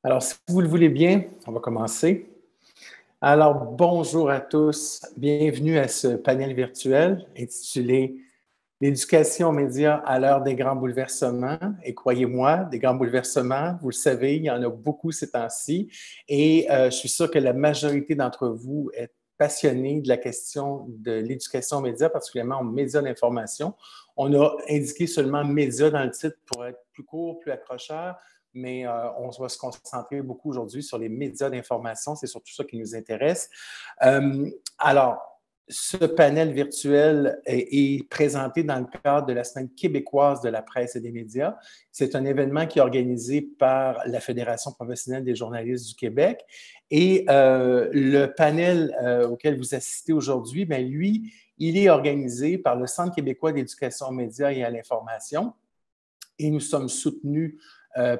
Alors, si vous le voulez bien, on va commencer. Alors, bonjour à tous. Bienvenue à ce panel virtuel intitulé L'éducation aux médias à l'heure des grands bouleversements. Et croyez-moi, des grands bouleversements, vous le savez, il y en a beaucoup ces temps-ci. Et je suis sûr que la majorité d'entre vous est passionnée de la question de l'éducation aux médias, particulièrement aux médias d'information. On a indiqué seulement médias dans le titre pour être plus court, plus accrocheur, mais on va se concentrer beaucoup aujourd'hui sur les médias d'information. C'est surtout ça qui nous intéresse. Alors, ce panel virtuel est présenté dans le cadre de la Semaine québécoise de la presse et des médias. C'est un événement qui est organisé par la Fédération professionnelle des journalistes du Québec. Et le panel auquel vous assistez aujourd'hui, bien, lui, il est organisé par le Centre québécois d'éducation aux médias et à l'information. Et nous sommes soutenus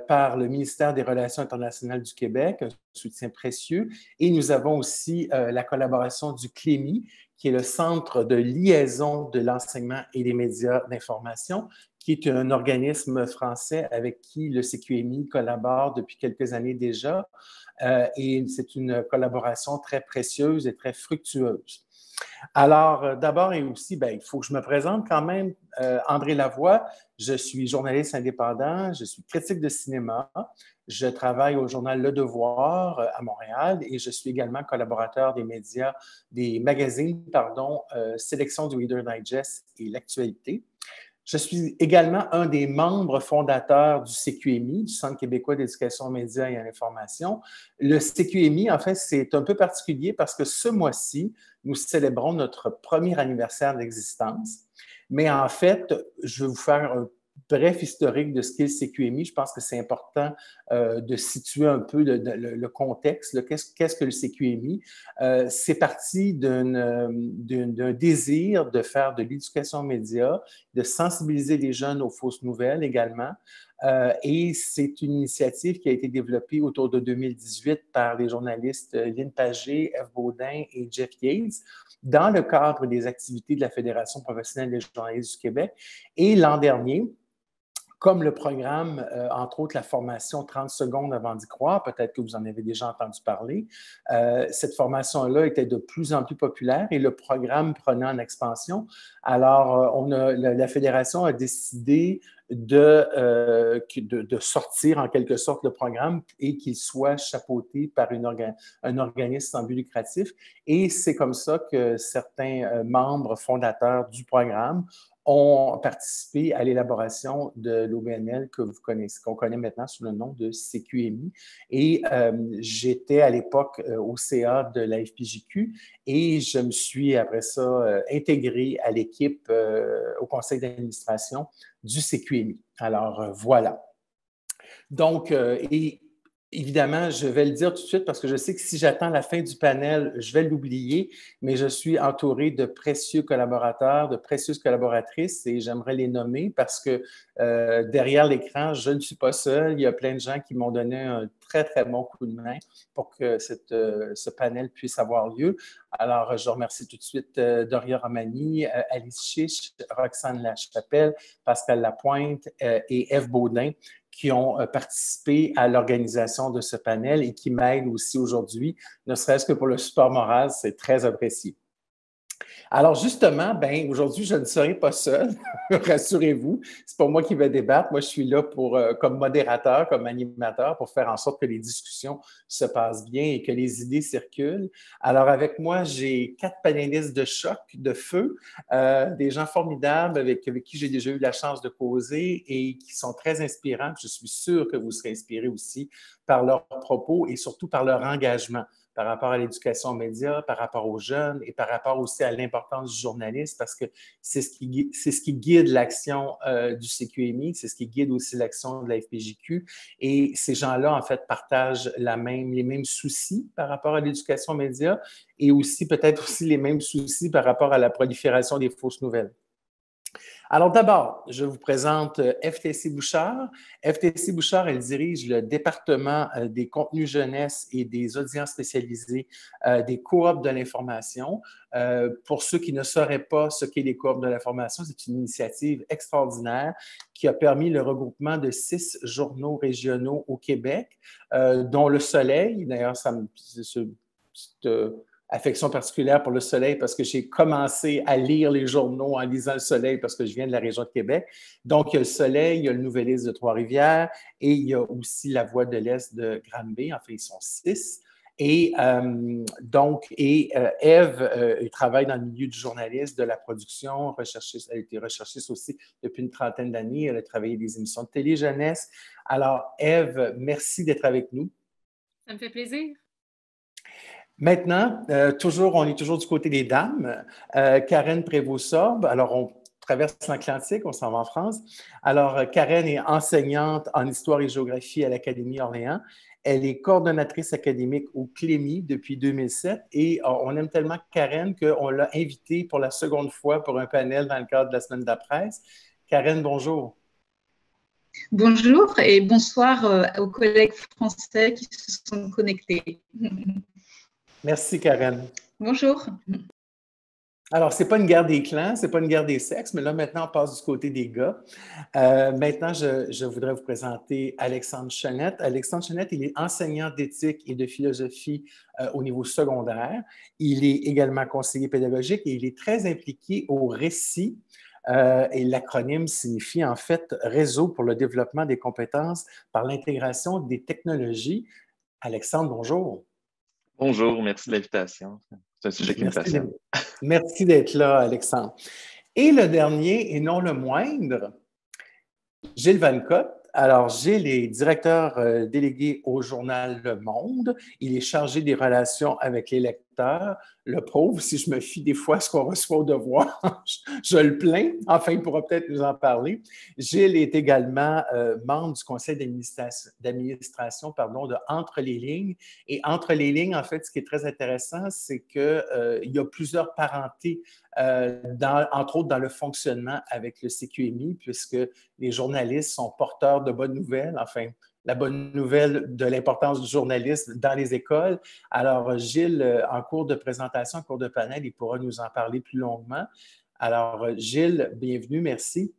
par le ministère des Relations internationales du Québec, un soutien précieux. Et nous avons aussi la collaboration du CLEMI, qui est le Centre de liaison de l'enseignement et des médias d'information, qui est un organisme français avec qui le CQMI collabore depuis quelques années déjà. Et c'est une collaboration très précieuse et très fructueuse. Alors, d'abord et aussi, bien, il faut que je me présente quand même. André Lavoie, je suis journaliste indépendant, je suis critique de cinéma, je travaille au journal Le Devoir à Montréal et je suis également collaborateur des médias, des magazines, pardon, Sélection du Reader Digest et L'Actualité. Je suis également un des membres fondateurs du CQMI, du Centre québécois d'éducation aux médias et à l'information. Le CQMI, en fait, c'est un peu particulier parce que ce mois-ci, nous célébrons notre premier anniversaire d'existence. Mais en fait, je vais vous faire un bref historique de ce qu'est le CQMI. Je pense que c'est important de situer un peu le contexte. Qu'est-ce que le CQMI? C'est parti d'un désir de faire de l'éducation aux médias, de sensibiliser les jeunes aux fausses nouvelles également. Et c'est une initiative qui a été développée autour de 2018 par les journalistes Lynn Pagé, F. Baudin et Jeff Yates dans le cadre des activités de la Fédération professionnelle des journalistes du Québec. Et l'an dernier, comme le programme, entre autres la formation 30 secondes avant d'y croire, peut-être que vous en avez déjà entendu parler, cette formation-là était de plus en plus populaire et le programme prenait en expansion. Alors, la Fédération a décidé de sortir en quelque sorte le programme et qu'il soit chapeauté par un organisme sans but lucratif. Et c'est comme ça que certains membres fondateurs du programme ont participé à l'élaboration de l'OBNL que vous connaissez, qu'on connaît maintenant sous le nom de CQMI. Et j'étais à l'époque au CA de la FPJQ et je me suis après ça intégré à l'équipe au conseil d'administration du CQMI. Alors voilà. Donc, et évidemment, je vais le dire tout de suite parce que je sais que si j'attends la fin du panel, je vais l'oublier, mais je suis entouré de précieux collaborateurs, de précieuses collaboratrices et j'aimerais les nommer parce que derrière l'écran, je ne suis pas seul. Il y a plein de gens qui m'ont donné un très, très bon coup de main pour que ce panel puisse avoir lieu. Alors, je remercie tout de suite Doria Romani, Alice Chiche, Roxane Lachapelle, Pascal Lapointe et Eve Baudin qui ont participé à l'organisation de ce panel et qui m'aident aussi aujourd'hui, ne serait-ce que pour le support moral, c'est très apprécié. Alors justement, ben aujourd'hui, je ne serai pas seul, rassurez-vous. C'est pas moi qui vais débattre. Moi, je suis là pour, comme modérateur, comme animateur, pour faire en sorte que les discussions se passent bien et que les idées circulent. Alors avec moi, j'ai 4 panélistes de choc, de feu, des gens formidables avec qui j'ai déjà eu la chance de causer et qui sont très inspirants. Je suis sûr que vous serez inspirés aussi par leurs propos et surtout par leur engagement par rapport à l'éducation aux médias, par rapport aux jeunes et par rapport aussi à l'importance du journaliste parce que c'est ce qui guide l'action du CQMI, c'est ce qui guide aussi l'action de la FPJQ et ces gens-là, en fait, partagent les mêmes soucis par rapport à l'éducation aux médias et aussi peut-être aussi les mêmes soucis par rapport à la prolifération des fausses nouvelles. Alors d'abord, je vous présente FTC Bouchard. FTC Bouchard, elle dirige le département des contenus jeunesse et des audiences spécialisées des coops de l'information. Pour ceux qui ne sauraient pas ce qu'est les coops de l'information, c'est une initiative extraordinaire qui a permis le regroupement de 6 journaux régionaux au Québec, dont Le Soleil. D'ailleurs, affection particulière pour Le Soleil parce que j'ai commencé à lire les journaux en lisant Le Soleil parce que je viens de la région de Québec. Donc, il y a Le Soleil, il y a le Nouvelliste de Trois-Rivières et il y a aussi La Voix de l'Est de Granby. En fait, ils sont 6. Et Ève, elle travaille dans le milieu du journalisme, de la production, recherchiste, elle a été recherchiste aussi depuis une trentaine d'années. Elle a travaillé des émissions de télé jeunesse. Alors, Ève, merci d'être avec nous. Ça me fait plaisir. Maintenant, on est toujours du côté des dames. Karen Prévost-Sorbe, alors on traverse l'Atlantique, on s'en va en France. Alors, Karen est enseignante en histoire et géographie à l'Académie Orléans. Elle est coordonnatrice académique au Clémy depuis 2007 et on aime tellement Karen qu'on l'a invitée pour la seconde fois pour un panel dans le cadre de la Semaine de la presse. Karen, bonjour. Bonjour et bonsoir aux collègues français qui se sont connectés. Merci, Karen. Bonjour. Alors, ce n'est pas une guerre des clans, ce n'est pas une guerre des sexes, mais là, maintenant, on passe du côté des gars. Maintenant, je voudrais vous présenter Alexandre Chenette. Alexandre Chenette, il est enseignant d'éthique et de philosophie au niveau secondaire. Il est également conseiller pédagogique et il est très impliqué au récit. Et l'acronyme signifie en fait Réseau pour le développement des compétences par l'intégration des technologies. Alexandre, bonjour. Bonjour, merci de l'invitation. C'est un sujet qui me passionne. Merci d'être là, Alexandre. Et le dernier, et non le moindre, Gilles Vanecotte. Alors, Gilles est directeur délégué au journal Le Monde. Il est chargé des relations avec les lecteurs. Le pauvre, si je me fie des fois à ce qu'on reçoit au devoir, je le plains. Enfin, il pourra peut-être nous en parler. Gilles est également membre du conseil d'administration de Entre les lignes. Et Entre les lignes, en fait, ce qui est très intéressant, c'est qu'il y a plusieurs parentés, entre autres dans le fonctionnement avec le CQMI, puisque les journalistes sont porteurs de bonnes nouvelles, enfin, la bonne nouvelle de l'importance du journalisme dans les écoles. Alors, Gilles, en cours de présentation, en cours de panel, il pourra nous en parler plus longuement. Alors, Gilles, bienvenue, merci.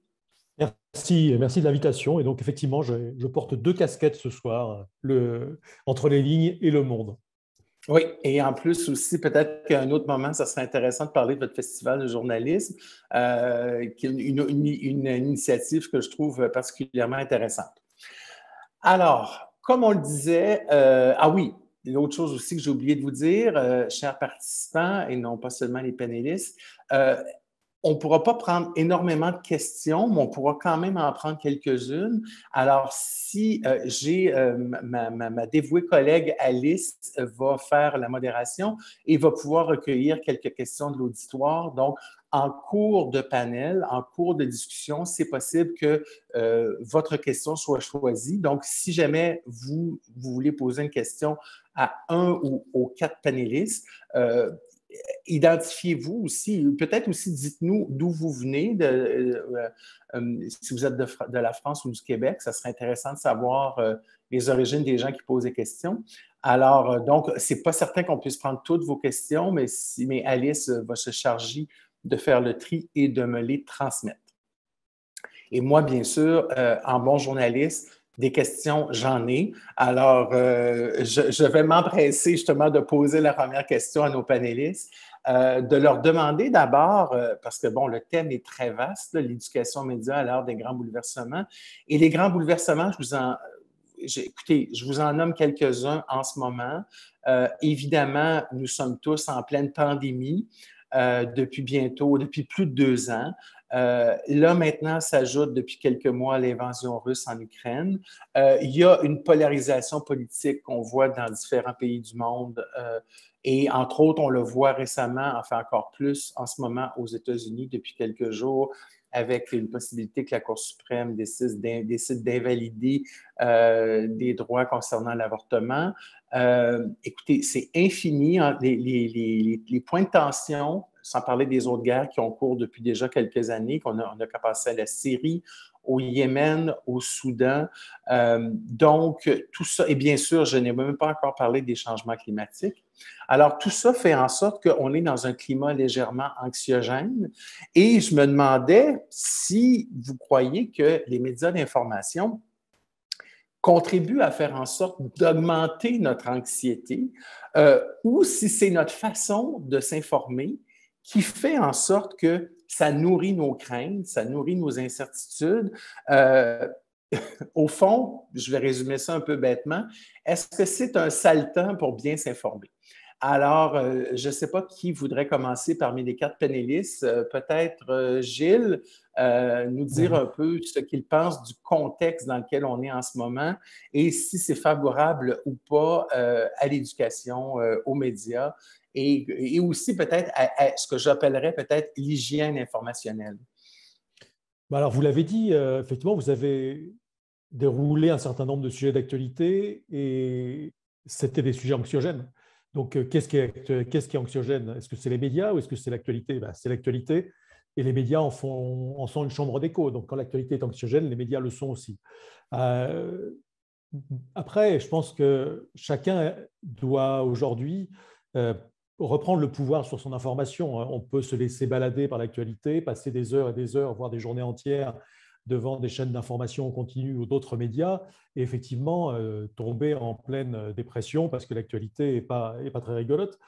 Merci de l'invitation. Et donc, effectivement, je porte 2 casquettes ce soir, Entre les lignes et Le Monde. Oui, et en plus aussi, peut-être qu'à un autre moment, ça serait intéressant de parler de votre festival de journalisme, qui est une initiative que je trouve particulièrement intéressante. Alors, comme on le disait, oui, l'autre chose aussi que j'ai oublié de vous dire, chers participants, et non pas seulement les panélistes, on ne pourra pas prendre énormément de questions, mais on pourra quand même en prendre quelques-unes. Alors, si ma dévouée collègue Alice va faire la modération et va pouvoir recueillir quelques questions de l'auditoire. Donc, en cours de panel, en cours de discussion, c'est possible que votre question soit choisie. Donc, si jamais vous voulez poser une question à un ou aux 4 panélistes, identifiez-vous aussi, peut-être aussi dites-nous d'où vous venez, si vous êtes de la France ou du Québec, ça serait intéressant de savoir les origines des gens qui posent des questions. Alors, donc, c'est pas certain qu'on puisse prendre toutes vos questions, mais Alice va se charger de faire le tri et de me les transmettre. Et moi, bien sûr, en bon journaliste, des questions, j'en ai. Alors, je vais m'empresser justement de poser la première question à nos panélistes, de leur demander d'abord, parce que bon, le thème est très vaste, l'éducation média à l'heure des grands bouleversements. Et les grands bouleversements, écoutez, je vous en nomme quelques-uns en ce moment. Évidemment, nous sommes tous en pleine pandémie depuis plus de 2 ans. Là, maintenant, s'ajoute depuis quelques mois l'invasion russe en Ukraine. Il y a une polarisation politique qu'on voit dans différents pays du monde et entre autres, on le voit récemment, enfin encore plus en ce moment aux États-Unis depuis quelques jours, avec une possibilité que la Cour suprême décide d'invalider des droits concernant l'avortement. Écoutez, c'est infini, hein, les points de tension sans parler des autres guerres qui ont cours depuis déjà quelques années, on a commencé à la Syrie, au Yémen, au Soudan. Donc, tout ça, et bien sûr, je n'ai même pas encore parlé des changements climatiques. Alors, tout ça fait en sorte qu'on est dans un climat légèrement anxiogène. Et je me demandais si vous croyez que les médias d'information contribuent à faire en sorte d'augmenter notre anxiété ou si c'est notre façon de s'informer qui fait en sorte que ça nourrit nos craintes, ça nourrit nos incertitudes. Au fond, je vais résumer ça un peu bêtement, est-ce que c'est un sale temps pour bien s'informer? Alors, je ne sais pas qui voudrait commencer parmi les 4 panélistes. Peut-être Gilles, nous dire un peu ce qu'il pense du contexte dans lequel on est en ce moment et si c'est favorable ou pas à l'éducation, aux médias et aussi peut-être à ce que j'appellerais peut-être l'hygiène informationnelle. Alors, vous l'avez dit, effectivement, vous avez déroulé un certain nombre de sujets d'actualité et c'était des sujets anxiogènes. Donc, qu'est-ce qui est anxiogène? Est-ce que c'est les médias ou est-ce que c'est l'actualité? C'est l'actualité et les médias en sont une chambre d'écho. Donc, quand l'actualité est anxiogène, les médias le sont aussi. Après, je pense que chacun doit aujourd'hui reprendre le pouvoir sur son information. On peut se laisser balader par l'actualité, passer des heures et des heures, voire des journées entières devant des chaînes d'information continue ou d'autres médias, et effectivement tomber en pleine dépression parce que l'actualité n'est pas très rigolote.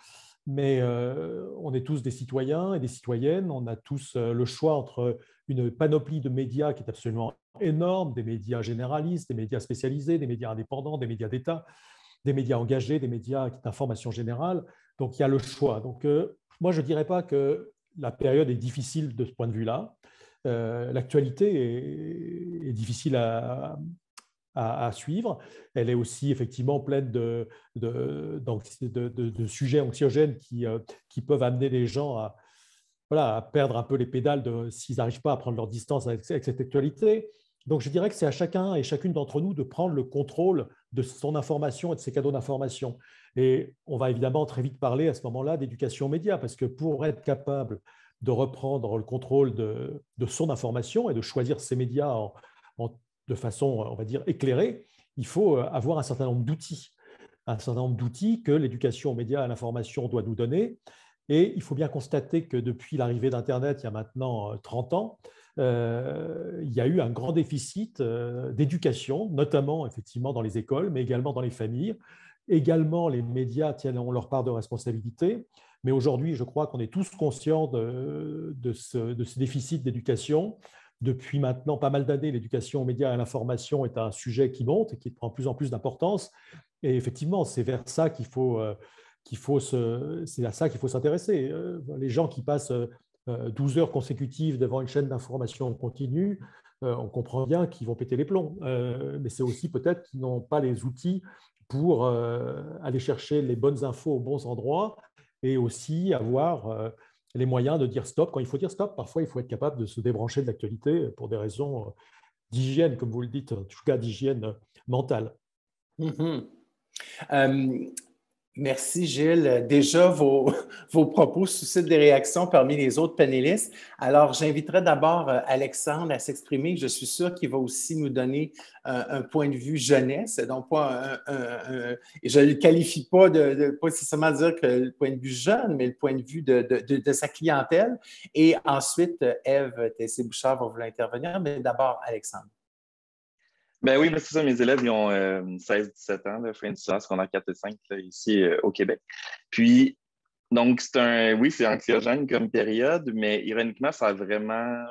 Mais on est tous des citoyens et des citoyennes, on a tous le choix entre une panoplie de médias qui est absolument énorme, des médias généralistes, des médias spécialisés, des médias indépendants, des médias d'État, des médias engagés, des médias d'information générale. Donc il y a le choix. Donc moi, je ne dirais pas que la période est difficile de ce point de vue-là. L'actualité est difficile à suivre. Elle est aussi effectivement pleine de sujets anxiogènes qui peuvent amener les gens à perdre un peu les pédales s'ils n'arrivent pas à prendre leur distance avec cette actualité. Donc je dirais que c'est à chacun et chacune d'entre nous de prendre le contrôle de son information et de ses canaux d'information. Et on va évidemment très vite parler à ce moment-là d'éducation aux médias, parce que pour être capable de reprendre le contrôle de son information et de choisir ses médias de façon, on va dire, éclairée, il faut avoir un certain nombre d'outils. Un certain nombre d'outils que l'éducation aux médias et à l'information doit nous donner. Et il faut bien constater que depuis l'arrivée d'Internet, il y a maintenant 30 ans, il y a eu un grand déficit d'éducation, notamment effectivement dans les écoles, mais également dans les familles. Également, les médias ont leur part de responsabilité. Mais aujourd'hui, je crois qu'on est tous conscients de ce déficit d'éducation. Depuis maintenant pas mal d'années, l'éducation aux médias et à l'information est un sujet qui monte et qui prend de plus en plus d'importance. Et effectivement, c'est vers ça c'est à ça qu'il faut s'intéresser. Les gens qui passent 12 heures consécutives devant une chaîne d'information continue, on comprend bien qu'ils vont péter les plombs. Mais c'est aussi peut-être qu'ils n'ont pas les outils pour aller chercher les bonnes infos aux bons endroits et aussi avoir les moyens de dire stop quand il faut dire stop. Parfois, il faut être capable de se débrancher de l'actualité pour des raisons d'hygiène, comme vous le dites, en tout cas d'hygiène mentale. Mm-hmm. Merci Gilles. Déjà, vos propos suscitent des réactions parmi les autres panélistes. Alors, j'inviterai d'abord Alexandre à s'exprimer. Je suis sûr qu'il va aussi nous donner un point de vue jeunesse. Donc, je ne le qualifie pas pas nécessairement dire que le point de vue jeune, mais le point de vue de sa clientèle. Et ensuite, Ève Tessier-Bouchard va vouloir intervenir. Mais d'abord, Alexandre. Ben oui, mais c'est ça, mes élèves, ils ont 16-17 ans, là, fin du secondaire 4 et 5 là, ici au Québec. Puis, donc, oui, c'est anxiogène comme période, mais ironiquement, ça a vraiment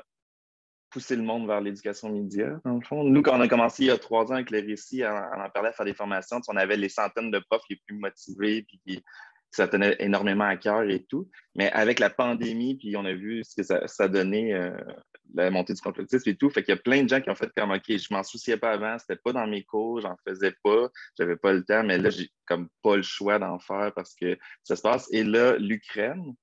poussé le monde vers l'éducation média, dans le fond. Nous, quand on a commencé il y a 3 ans avec le récit, on en parlait à faire des formations, on avait les centaines de profs les plus motivés, puis qui ça tenait énormément à cœur et tout. Mais avec la pandémie, puis on a vu ce que ça donnait, la montée du complotisme et tout. Fait qu'il y a plein de gens qui ont fait comme, OK, je m'en souciais pas avant, c'était pas dans mes cours, j'en faisais pas, j'avais pas le temps, mais là, j'ai comme pas le choix d'en faire parce que ça se passe. Et là, l'Ukraine,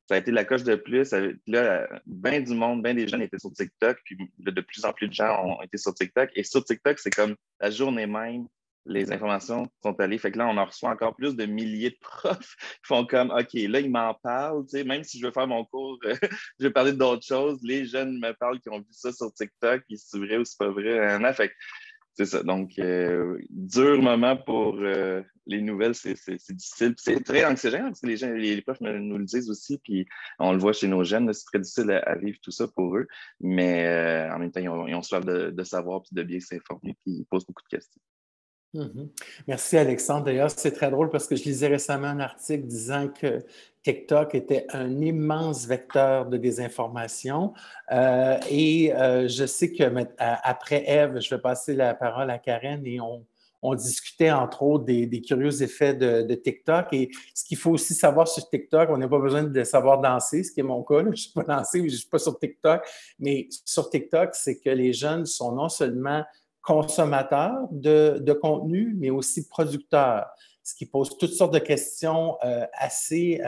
ça a été la coche de plus. Là, bien du monde, bien des jeunes étaient sur TikTok, puis là, de plus en plus de gens ont été sur TikTok. Et sur TikTok, c'est comme la journée même, les informations sont allées. Fait que là, on en reçoit encore plus de milliers de profs qui font comme, OK, là, ils m'en parlent. Tu sais, même si je veux faire mon cours, je vais parler d'autres choses. Les jeunes me parlent qui ont vu ça sur TikTok, puis c'est vrai ou c'est pas vrai. Fait que c'est ça. Donc, dur moment pour les nouvelles, c'est difficile. Puis c'est très anxiogène parce que les profs nous le disent aussi. Puis on le voit chez nos jeunes, c'est très difficile à vivre tout ça pour eux. Mais en même temps, ils ont soif de savoir puis de bien s'informer. Puis ils posent beaucoup de questions. Mm-hmm. Merci Alexandre. D'ailleurs, c'est très drôle parce que je lisais récemment un article disant que TikTok était un immense vecteur de désinformation. Je sais que après Ève, je vais passer la parole à Karen et on discutait entre autres des curieux effets de TikTok. Et ce qu'il faut aussi savoir sur TikTok, on n'a pas besoin de savoir danser, ce qui est mon cas. Là. Je ne suis pas dansé, je ne suis pas sur TikTok. Mais sur TikTok, c'est que les jeunes sont non seulement consommateurs de contenu, mais aussi producteurs, ce qui pose toutes sortes de questions assez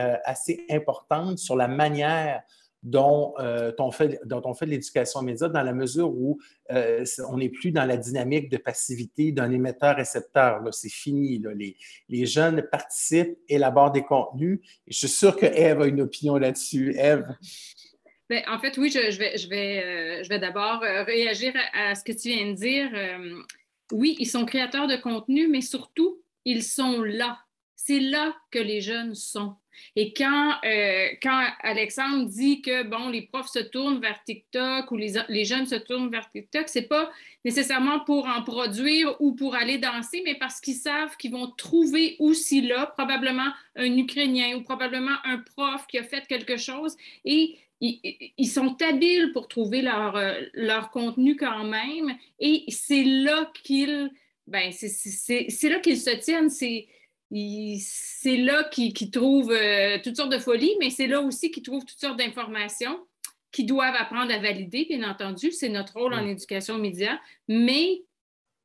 importantes sur la manière dont on fait de l'éducation média, dans la mesure où on n'est plus dans la dynamique de passivité d'un émetteur-récepteur. C'est fini. Là. Les jeunes participent, élaborent des contenus. Et je suis sûr que Ève a une opinion là-dessus. Ève? Bien, en fait, oui, je vais d'abord réagir à ce que tu viens de dire. Oui, ils sont créateurs de contenu, mais surtout, ils sont là. C'est là que les jeunes sont. Et quand Alexandre dit que, bon, les profs se tournent vers TikTok ou les jeunes se tournent vers TikTok, c'est pas nécessairement pour en produire ou pour aller danser, mais parce qu'ils savent qu'ils vont trouver aussi là probablement un Ukrainien ou probablement un prof qui a fait quelque chose et ils sont habiles pour trouver leur contenu quand même et c'est là qu'ils c'est là qu'ils se tiennent. C'est là qu'ils trouvent toutes sortes de folies, mais c'est là aussi qu'ils trouvent toutes sortes d'informations qu'ils doivent apprendre à valider, bien entendu. C'est notre rôle en éducation média. Mais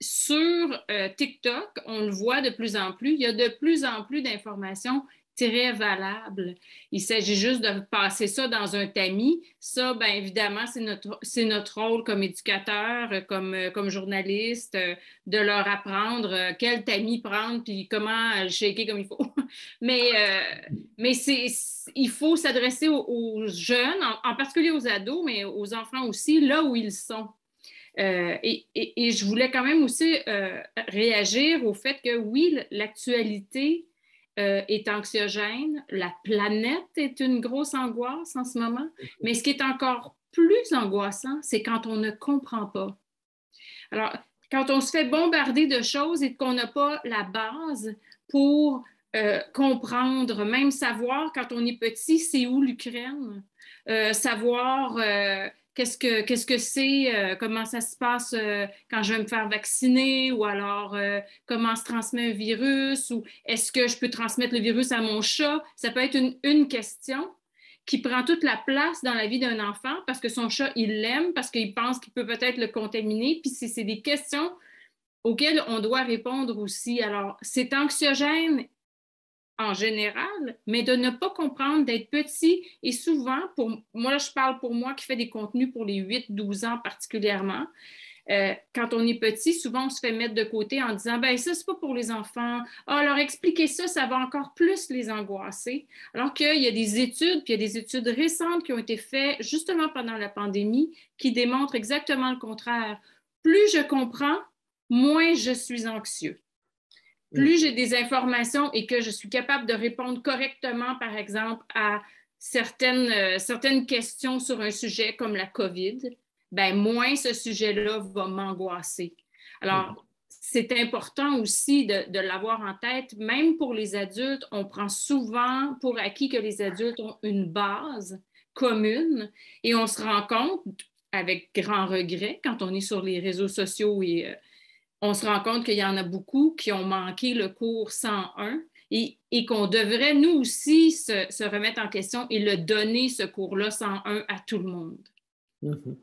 sur TikTok, on le voit de plus en plus, il y a de plus en plus d'informations très valables. Il s'agit juste de passer ça dans un tamis. Ça, bien évidemment, c'est notre rôle comme éducateur, comme journaliste, de leur apprendre quel tamis prendre puis comment le shaker comme il faut. mais il faut s'adresser aux jeunes, en particulier aux ados, mais aux enfants aussi, là où ils sont. Et je voulais quand même aussi réagir au fait que oui, l'actualité est anxiogène, la planète est une grosse angoisse en ce moment, mais ce qui est encore plus angoissant, c'est quand on ne comprend pas. Alors, quand on se fait bombarder de choses et qu'on n'a pas la base pour comprendre, même savoir quand on est petit, c'est où l'Ukraine, savoir qu'est-ce que c'est, comment ça se passe quand je vais me faire vacciner ou alors comment se transmet un virus ou est-ce que je peux transmettre le virus à mon chat? Ça peut être une question qui prend toute la place dans la vie d'un enfant parce que son chat, il l'aime, parce qu'il pense qu'il peut peut-être le contaminer. Puis c'est des questions auxquelles on doit répondre aussi. Alors, c'est anxiogène en général, mais de ne pas comprendre, d'être petit et souvent, moi, je parle pour moi qui fais des contenus pour les 8-12 ans particulièrement, quand on est petit, souvent on se fait mettre de côté en disant ben ça, c'est pas pour les enfants. Ah, leur expliquer ça, ça va encore plus les angoisser. Alors qu'il y a des études, puis il y a des études récentes qui ont été faites justement pendant la pandémie qui démontrent exactement le contraire. Plus je comprends, moins je suis anxieux. Plus j'ai des informations et que je suis capable de répondre correctement, par exemple, à certaines questions sur un sujet comme la COVID, ben moins ce sujet-là va m'angoisser. Alors, c'est important aussi de l'avoir en tête. Même pour les adultes, on prend souvent pour acquis que les adultes ont une base commune et on se rend compte, avec grand regret, quand on est sur les réseaux sociaux et on se rend compte qu'il y en a beaucoup qui ont manqué le cours 101 et qu'on devrait, nous aussi, se remettre en question et le donner, ce cours-là 101, à tout le monde. Mm-hmm.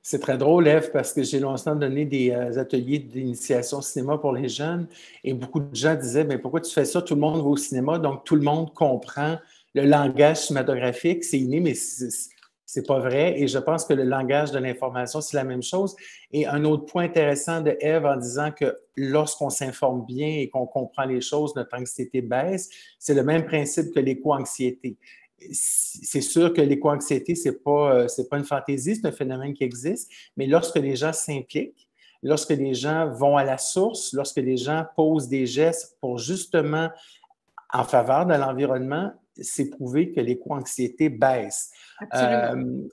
C'est très drôle, Ève, parce que j'ai longtemps donné des ateliers d'initiation au cinéma pour les jeunes et beaucoup de gens disaient « Mais pourquoi tu fais ça? Tout le monde va au cinéma, donc tout le monde comprend le langage cinématographique, c'est inné, mais C'est pas vrai. Et je pense que le langage de l'information, c'est la même chose. Et un autre point intéressant de Ève en disant que lorsqu'on s'informe bien et qu'on comprend les choses, notre anxiété baisse, c'est le même principe que l'éco-anxiété. C'est sûr que l'éco-anxiété, c'est pas une fantaisie, c'est un phénomène qui existe, mais lorsque les gens s'impliquent, lorsque les gens vont à la source, lorsque les gens posent des gestes pour justement en faveur de l'environnement, c'est prouvé que l'éco-anxiété baisse. Absolument.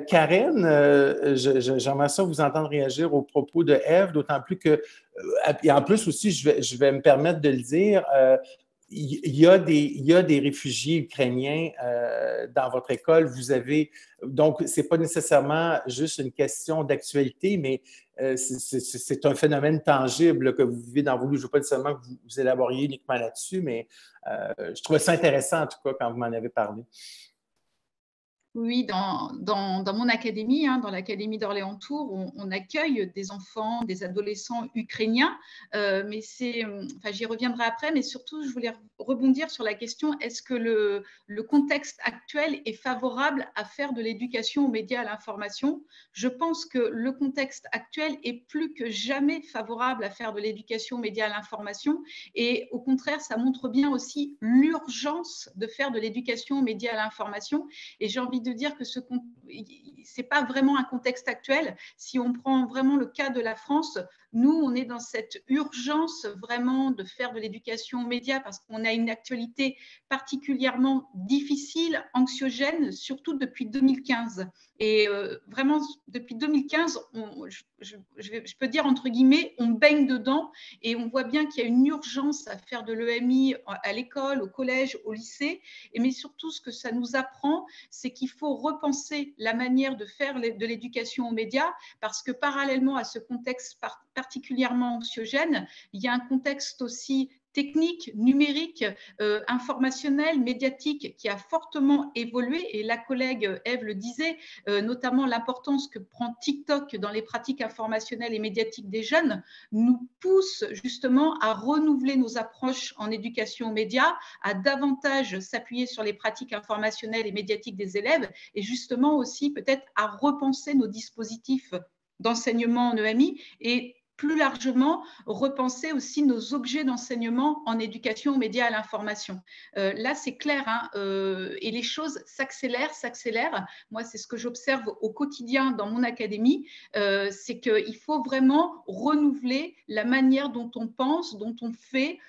Karen, j'aimerais ça vous entendre réagir aux propos de Ève, d'autant plus que, et en plus aussi, je vais me permettre de le dire, il y a des réfugiés ukrainiens dans votre école. Vous avez, donc, ce n'est pas nécessairement juste une question d'actualité, mais c'est un phénomène tangible que vous vivez dans vos lieux. Je ne veux pas nécessairement que vous élaboriez uniquement là-dessus, mais je trouvais ça intéressant, en tout cas, quand vous m'en avez parlé. Oui, dans mon académie, dans l'académie d'Orléans-Tours, on accueille des enfants, des adolescents ukrainiens, mais j'y reviendrai après, mais surtout, je voulais rebondir sur la question, est-ce que le contexte actuel est favorable à faire de l'éducation aux médias, à l'information? Je pense que le contexte actuel est plus que jamais favorable à faire de l'éducation aux médias, à l'information, et au contraire, ça montre bien aussi l'urgence de faire de l'éducation aux médias, à l'information, et j'ai envie de dire que ce n'est pas vraiment un contexte actuel. Si on prend vraiment le cas de la France, nous, on est dans cette urgence vraiment de faire de l'éducation aux médias parce qu'on a une actualité particulièrement difficile, anxiogène, surtout depuis 2015. Et vraiment, depuis 2015, je peux dire entre guillemets, on baigne dedans et on voit bien qu'il y a une urgence à faire de l'EMI à l'école, au collège, au lycée. Mais surtout, ce que ça nous apprend, c'est qu'il faut repenser la manière de faire de l'éducation aux médias parce que parallèlement à ce contexte particulièrement anxiogène, il y a un contexte aussi technique, numérique, informationnel, médiatique qui a fortement évolué et la collègue Ève le disait, notamment l'importance que prend TikTok dans les pratiques informationnelles et médiatiques des jeunes nous pousse justement à renouveler nos approches en éducation aux médias, à davantage s'appuyer sur les pratiques informationnelles et médiatiques des élèves et justement aussi peut-être à repenser nos dispositifs d'enseignement en EMI et plus largement, repenser aussi nos objets d'enseignement en éducation aux médias, à l'information. Là, c'est clair, et les choses s'accélèrent. Moi, c'est ce que j'observe au quotidien dans mon académie, c'est qu'il faut vraiment renouveler la manière dont on pense, dont on fait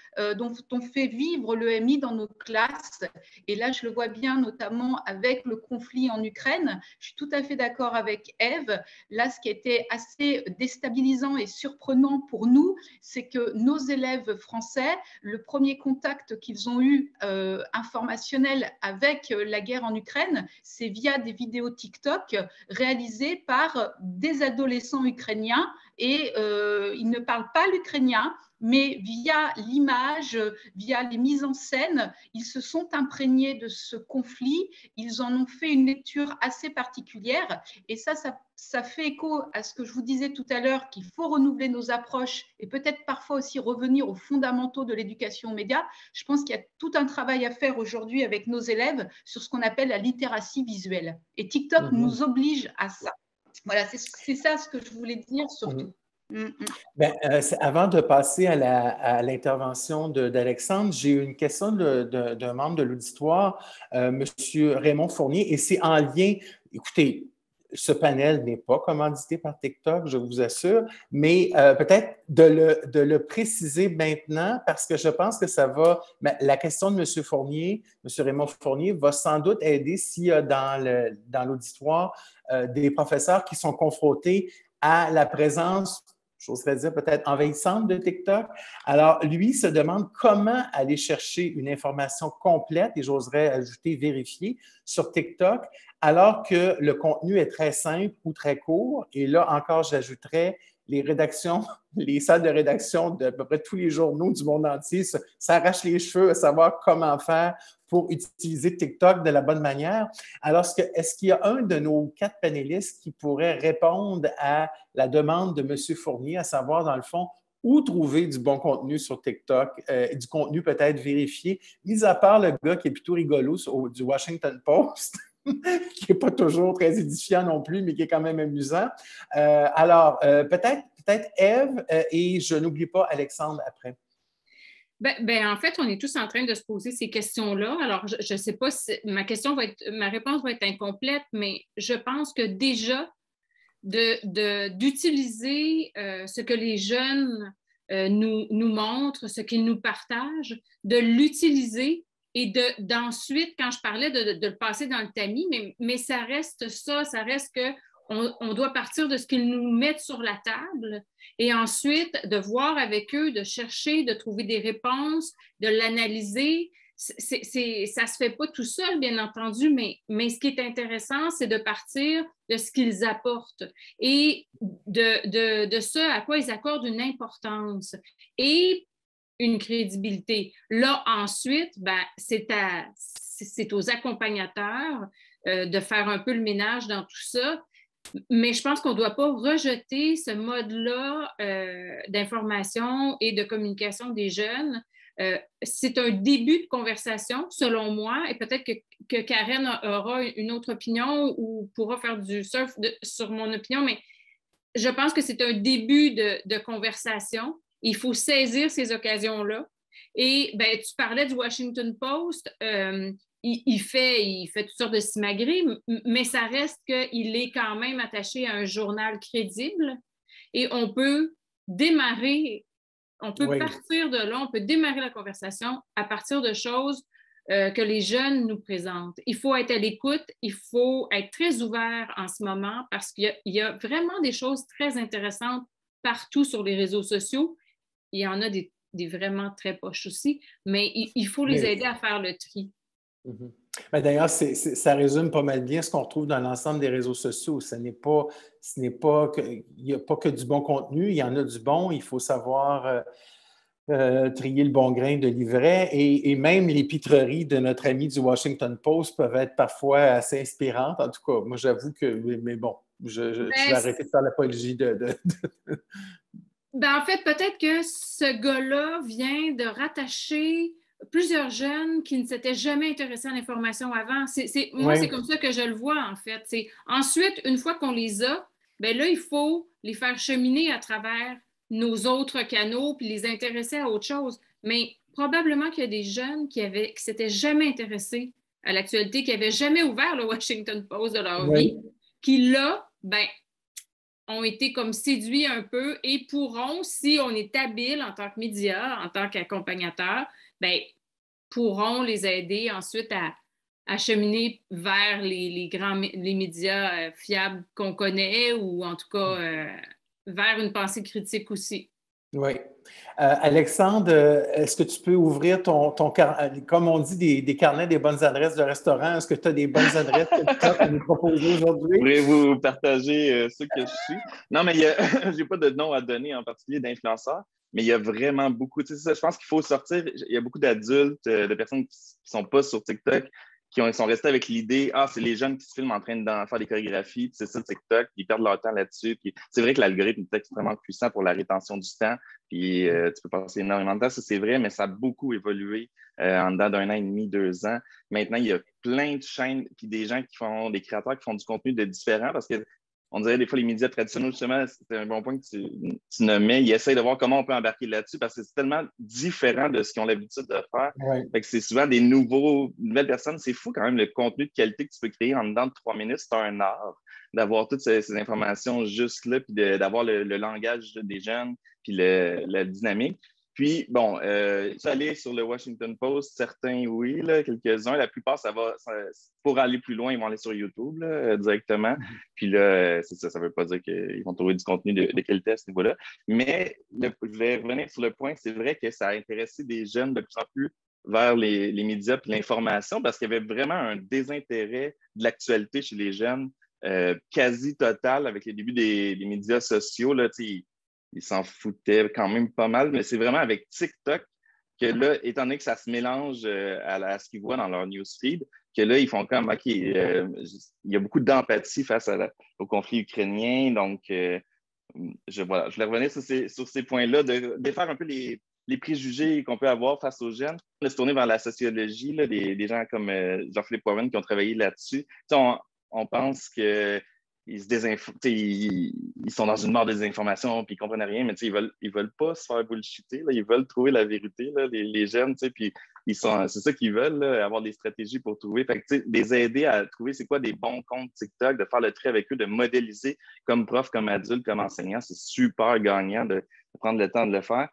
vivre l'EMI dans nos classes. Et là, je le vois bien, notamment avec le conflit en Ukraine. Je suis tout à fait d'accord avec Ève. Là, ce qui a été assez déstabilisant et surprenant pour nous, c'est que nos élèves français, le premier contact qu'ils ont eu informationnel avec la guerre en Ukraine, c'est via des vidéos TikTok réalisées par des adolescents ukrainiens et ils ne parlent pas l'ukrainien, mais via l'image, via les mises en scène, ils se sont imprégnés de ce conflit, ils en ont fait une lecture assez particulière et ça fait écho à ce que je vous disais tout à l'heure, qu'il faut renouveler nos approches et peut-être parfois aussi revenir aux fondamentaux de l'éducation aux médias. Je pense qu'il y a tout un travail à faire aujourd'hui avec nos élèves sur ce qu'on appelle la littératie visuelle. Et TikTok nous oblige à ça. Voilà, c'est ça ce que je voulais dire surtout. Bien, avant de passer à l'intervention d'Alexandre, j'ai une question d'un membre de l'auditoire, M. Raymond Fournier, et c'est en lien, écoutez, ce panel n'est pas commandité par TikTok, je vous assure, mais peut-être de le préciser maintenant parce que je pense que ça va, la question de M. Fournier, M. Raymond Fournier, va sans doute aider s'il y a dans l'auditoire des professeurs qui sont confrontés à la présence, j'oserais dire peut-être envahissante de TikTok. Alors, lui se demande comment aller chercher une information complète, et j'oserais ajouter vérifiée, sur TikTok, alors que le contenu est très simple ou très court. Et là encore, j'ajouterais les rédactions, les salles de rédaction d'à peu près tous les journaux du monde entier s'arrachent les cheveux à savoir comment faire pour utiliser TikTok de la bonne manière. Alors, est-ce qu'il y a un de nos 4 panélistes qui pourrait répondre à la demande de M. Fournier, à savoir, dans le fond, où trouver du bon contenu sur TikTok, du contenu peut-être vérifié, mis à part le gars qui est plutôt rigolo du Washington Post, qui n'est pas toujours très édifiant non plus, mais qui est quand même amusant. Peut-être Ève, et je n'oublie pas Alexandre après. En fait, on est tous en train de se poser ces questions-là. Alors, je ne sais pas si ma réponse va être incomplète, mais je pense que déjà, d'utiliser ce que les jeunes nous montrent, ce qu'ils nous partagent, de l'utiliser et d'ensuite, quand je parlais de le passer dans le tamis, mais ça reste que on doit partir de ce qu'ils nous mettent sur la table et ensuite de voir avec eux, de chercher, de trouver des réponses, de l'analyser. Ça ne se fait pas tout seul, bien entendu, mais ce qui est intéressant, c'est de partir de ce qu'ils apportent et de ce à quoi ils accordent une importance et une crédibilité. Là, ensuite, c'est aux accompagnateurs de faire un peu le ménage dans tout ça. Mais je pense qu'on ne doit pas rejeter ce mode-là d'information et de communication des jeunes. C'est un début de conversation, selon moi, et peut-être que Karen aura une autre opinion ou pourra faire du surf sur mon opinion, mais je pense que c'est un début de conversation. Il faut saisir ces occasions-là. Et tu parlais du Washington Post. Il fait toutes sortes de simagrées, mais ça reste qu'il est quand même attaché à un journal crédible et on peut partir de là, on peut démarrer la conversation à partir de choses que les jeunes nous présentent. Il faut être à l'écoute, il faut être très ouvert en ce moment parce qu'il y a vraiment des choses très intéressantes partout sur les réseaux sociaux. Il y en a des vraiment très poches aussi, mais il faut les aider à faire le tri. Mm-hmm. D'ailleurs, ça résume pas mal bien ce qu'on retrouve dans l'ensemble des réseaux sociaux. Il n'y a pas que du bon contenu, il y en a du bon. Il faut savoir trier le bon grain de l'ivraie et même les pitreries de notre ami du Washington Post peuvent être parfois assez inspirantes. En tout cas, moi, j'avoue que, mais bon, je vais arrêter de faire l'apologie En fait, peut-être que ce gars-là vient de rattacher plusieurs jeunes qui ne s'étaient jamais intéressés à l'information avant. Moi, c'est comme ça que je le vois, en fait. Ensuite, une fois qu'on les a, là, il faut les faire cheminer à travers nos autres canaux puis les intéresser à autre chose. Mais probablement qu'il y a des jeunes qui s'étaient jamais intéressés à l'actualité, qui n'avaient jamais ouvert le Washington Post de leur vie, qui là, ont été comme séduits un peu et pourront, si on est habile en tant que média, en tant qu'accompagnateur, pourront les aider ensuite à cheminer vers les médias fiables qu'on connaît ou en tout cas vers une pensée critique aussi. Oui. Alexandre, est-ce que tu peux ouvrir comme on dit, des carnets des bonnes adresses de restaurant? Est-ce que tu as des bonnes adresses à nous proposer aujourd'hui? Pourrez-vous partager ceux que je suis? Non, mais je n'ai pas de nom à donner en particulier d'influenceurs, mais il y a vraiment beaucoup. Tu sais, je pense qu'il faut sortir. Il y a beaucoup d'adultes, de personnes qui ne sont pas sur TikTok, qui sont restés avec l'idée, c'est les jeunes qui se filment en train de faire des chorégraphies, puis c'est ça TikTok, ils perdent leur temps là-dessus. Puis c'est vrai que l'algorithme est extrêmement puissant pour la rétention du temps, puis tu peux passer énormément de temps, ça c'est vrai, mais ça a beaucoup évolué en dedans d'un an et demi, 2 ans. Maintenant, il y a plein de chaînes, puis des créateurs qui font du contenu de différent, parce que on dirait des fois les médias traditionnels, justement, c'est un bon point que tu nommais, ils essayent de voir comment on peut embarquer là-dessus parce que c'est tellement différent de ce qu'ils ont l'habitude de faire. Ouais. Fait que c'est souvent des nouvelles personnes. C'est fou quand même le contenu de qualité que tu peux créer en dedans de 3 minutes. C'est un art d'avoir toutes ces informations juste là, puis d'avoir le langage des jeunes, puis la dynamique. Puis, aller sur le Washington Post, certains, oui, là, quelques-uns. La plupart, pour aller plus loin, ils vont aller sur YouTube là, directement. Puis là, c'est ça ne veut pas dire qu'ils vont trouver du contenu de qualité à ce niveau-là. Mais je vais revenir sur le point, c'est vrai que ça a intéressé des jeunes de plus en plus vers les médias et l'information parce qu'il y avait vraiment un désintérêt de l'actualité chez les jeunes quasi total avec les débuts des médias sociaux. Là, ils s'en foutaient quand même pas mal, mais c'est vraiment avec TikTok que là, étant donné que ça se mélange à ce qu'ils voient dans leur newsfeed, que là, ils font comme, OK, il y a beaucoup d'empathie face au conflit ukrainien. Donc, je voulais revenir sur ces points-là, de défaire un peu les les préjugés qu'on peut avoir face aux jeunes. On se tourner vers la sociologie, là, des gens comme Jean-Philippe Warren qui ont travaillé là-dessus. On pense que ils sont dans une mort de désinformation puis ils comprennent rien, mais ils veulent pas se faire bullshiter, là, ils veulent trouver la vérité, là, les jeunes, puis c'est ça qu'ils veulent, là, avoir des stratégies pour trouver. Fait que, les aider à trouver c'est quoi des bons comptes TikTok, de faire le trait avec eux, de modéliser comme prof, comme adulte, comme enseignant, c'est super gagnant de prendre le temps de le faire.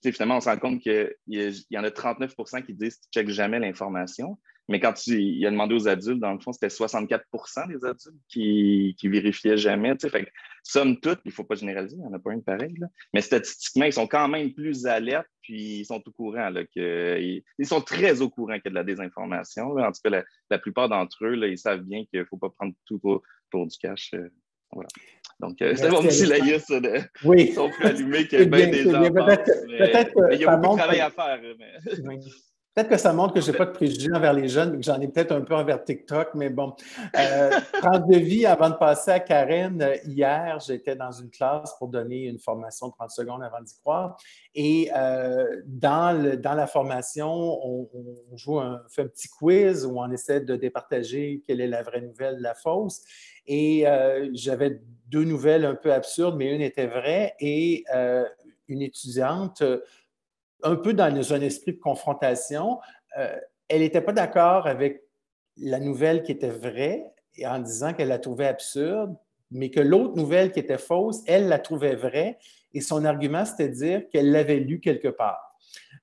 Finalement, on se rend compte qu'il y en a 39 % qui disent qu'ils ne checkent jamais l'information. Mais quand il a demandé aux adultes, dans le fond, c'était 64 % des adultes qui vérifiaient jamais. Fait que, somme toute, il ne faut pas généraliser, il n'y en a pas une pareille, là. Mais statistiquement, ils sont quand même plus alertes, puis ils sont au courant. Là, ils sont très au courant qu'il y a de la désinformation. Là. En tout cas, la plupart d'entre eux, là, ils savent bien qu'il ne faut pas prendre tout pour du cash. Voilà. Donc, c'est mon petit laïus ils sont plus allumés que bien des gens pensent. Mais il y a beaucoup de travail à faire. Mais... Oui. Peut-être que ça montre que je n'ai pas de préjugés envers les jeunes, mais que j'en ai peut-être un peu envers TikTok, mais bon. Tranche de vie, avant de passer à Karen, hier, j'étais dans une classe pour donner une formation de 30 secondes avant d'y croire. Et dans la formation, on fait un petit quiz où on essaie de départager quelle est la vraie nouvelle, la fausse. Et j'avais 2 nouvelles un peu absurdes, mais une était vraie. Et une étudiante... un peu dans un esprit de confrontation, elle n'était pas d'accord avec la nouvelle qui était vraie en disant qu'elle la trouvait absurde, mais que l'autre nouvelle qui était fausse, elle la trouvait vraie et son argument, c'était de dire qu'elle l'avait lue quelque part.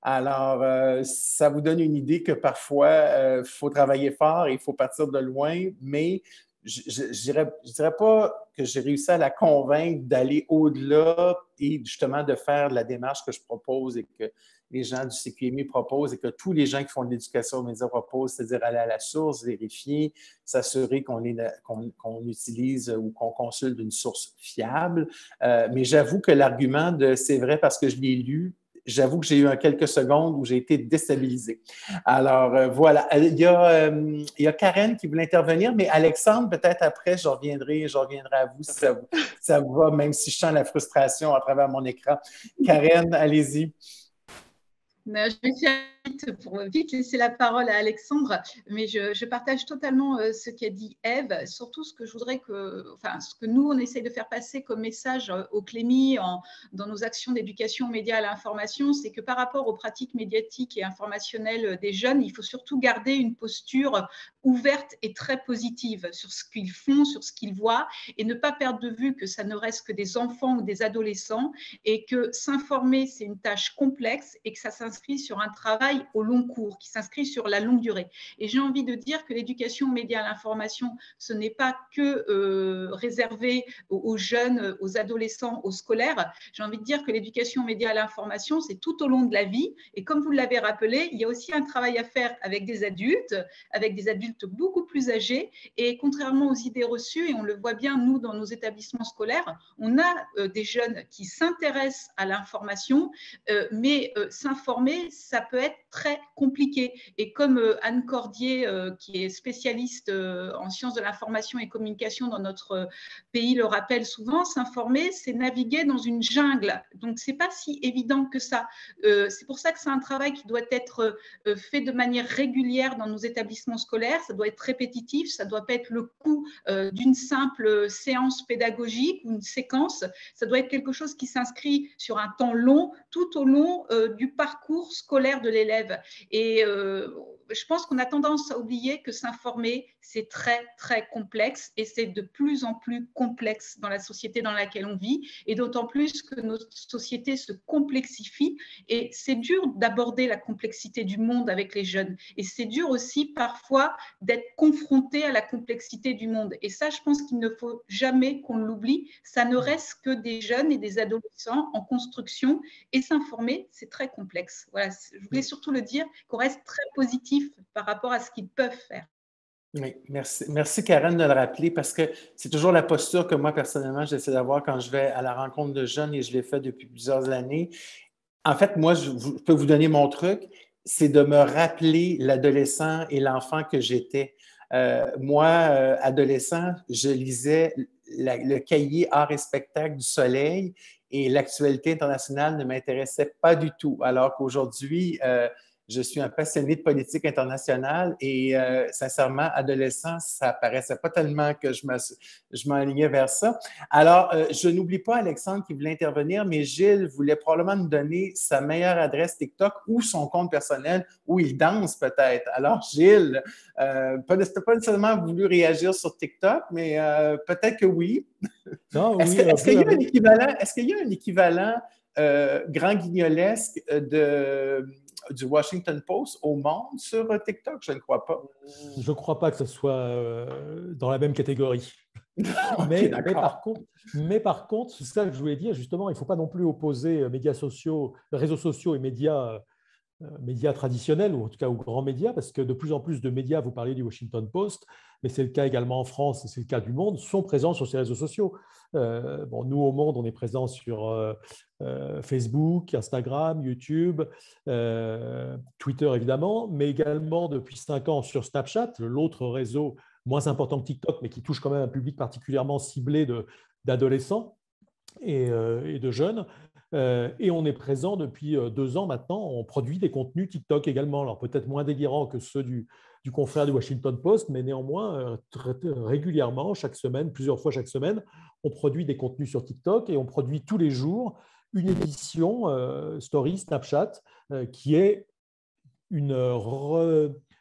Alors, ça vous donne une idée que parfois, il faut travailler fort et il faut partir de loin, mais je ne dirais pas que j'ai réussi à la convaincre d'aller au-delà et justement de faire la démarche que je propose et que les gens du CQMI proposent et que tous les gens qui font de l'éducation aux médias proposent, c'est-à-dire aller à la source, vérifier, s'assurer qu'on utilise ou qu'on consulte une source fiable. Mais j'avoue que l'argument de « c'est vrai parce que je l'ai lu », j'avoue que j'ai eu quelques secondes où j'ai été déstabilisé. Alors, voilà. Il y a Karen qui voulait intervenir, mais Alexandre, peut-être après, je reviendrai à vous si ça vous va, même si je sens la frustration à travers mon écran. Karen, allez-y. Je vais faire vite pour vite laisser la parole à Alexandre, mais je partage totalement ce qu'a dit Ève, surtout ce que je voudrais ce que nous, on essaye de faire passer comme message au Clémy dans nos actions d'éducation aux médias à l'information, c'est que par rapport aux pratiques médiatiques et informationnelles des jeunes, il faut surtout garder une posture ouverte et très positive sur ce qu'ils font, sur ce qu'ils voient, et ne pas perdre de vue que ça ne reste que des enfants ou des adolescents, et que s'informer, c'est une tâche complexe, et que ça s'inscrit sur un travail au long cours, qui s'inscrit sur la longue durée. Et j'ai envie de dire que l'éducation aux médias à l'information, ce n'est pas que réservé aux jeunes, aux adolescents, aux scolaires. J'ai envie de dire que l'éducation aux médias à l'information, c'est tout au long de la vie. Et comme vous l'avez rappelé, il y a aussi un travail à faire avec des adultes beaucoup plus âgés. Et contrairement aux idées reçues, et on le voit bien, nous, dans nos établissements scolaires, on a des jeunes qui s'intéressent à l'information, mais s'informer, ça peut être très compliqué. Et comme Anne Cordier, qui est spécialiste en sciences de l'information et communication dans notre pays, le rappelle souvent, s'informer, c'est naviguer dans une jungle. Donc, ce n'est pas si évident que ça. C'est pour ça que c'est un travail qui doit être fait de manière régulière dans nos établissements scolaires. Ça doit être répétitif, ça ne doit pas être le coût d'une simple séance pédagogique ou une séquence. Ça doit être quelque chose qui s'inscrit sur un temps long, tout au long du parcours scolaire de l'élève. Et je pense qu'on a tendance à oublier que s'informer, c'est très, très complexe et c'est de plus en plus complexe dans la société dans laquelle on vit, et d'autant plus que notre société se complexifie, et c'est dur d'aborder la complexité du monde avec les jeunes, et c'est dur aussi parfois d'être confronté à la complexité du monde. Et ça, je pense qu'il ne faut jamais qu'on l'oublie. Ça ne reste que des jeunes et des adolescents en construction, et s'informer, c'est très complexe. Voilà, je voulais surtout le dire, qu'on reste très positif par rapport à ce qu'ils peuvent faire. Oui, merci. Merci Karen de le rappeler parce que c'est toujours la posture que moi, personnellement, j'essaie d'avoir quand je vais à la rencontre de jeunes et je l'ai fait depuis plusieurs années. En fait, moi, je peux vous donner mon truc, c'est de me rappeler l'adolescent et l'enfant que j'étais. Moi, adolescent, je lisais le cahier Art et spectacle du Soleil et l'actualité internationale ne m'intéressait pas du tout, alors qu'aujourd'hui, je suis un passionné de politique internationale et sincèrement, adolescent, ça paraissait pas tellement que je m'enlignais vers ça. Alors, je n'oublie pas Alexandre qui voulait intervenir, mais Gilles voulait probablement nous donner sa meilleure adresse TikTok ou son compte personnel où il danse peut-être. Alors, Gilles, pas nécessairement voulu réagir sur TikTok, mais peut-être que oui. Non, Est-ce oui, qu'il y a un équivalent, grand guignolesque du Washington Post au monde sur TikTok? Je ne crois pas. je ne crois pas que ce soit dans la même catégorie. OK, mais par contre, c'est ça que je voulais dire, justement, il ne faut pas non plus opposer médias sociaux, réseaux sociaux et médias traditionnels, ou en tout cas aux grands médias, parce que de plus en plus de médias, vous parlez du Washington Post, mais c'est le cas également en France et c'est le cas du monde, sont présents sur ces réseaux sociaux. Nous, au Monde, on est présents sur Facebook, Instagram, YouTube, Twitter évidemment, mais également depuis 5 ans sur Snapchat, l'autre réseau moins important que TikTok, mais qui touche quand même un public particulièrement ciblé d'adolescents et de jeunes. Et on est présent depuis 2 ans maintenant. On produit des contenus TikTok également. Alors peut-être moins délirants que ceux du confrère du Washington Post, mais néanmoins, régulièrement, chaque semaine, plusieurs fois chaque semaine, on produit des contenus sur TikTok et on produit tous les jours une édition Story Snapchat qui est un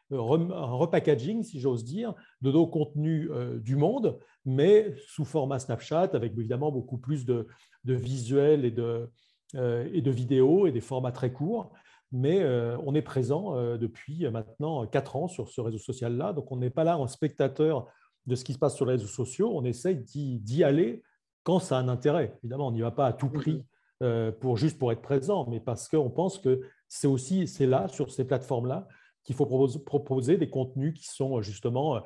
repackaging, si j'ose dire, de nos contenus du monde, mais sous format Snapchat, avec évidemment beaucoup plus de visuels et de vidéos et des formats très courts. Mais on est présent depuis maintenant 4 ans sur ce réseau social-là. Donc, on n'est pas là en spectateur de ce qui se passe sur les réseaux sociaux. On essaye d'y aller quand ça a un intérêt. Évidemment, on n'y va pas à tout prix juste pour être présent, mais parce qu'on pense que c'est là, sur ces plateformes-là, qu'il faut proposer des contenus qui sont justement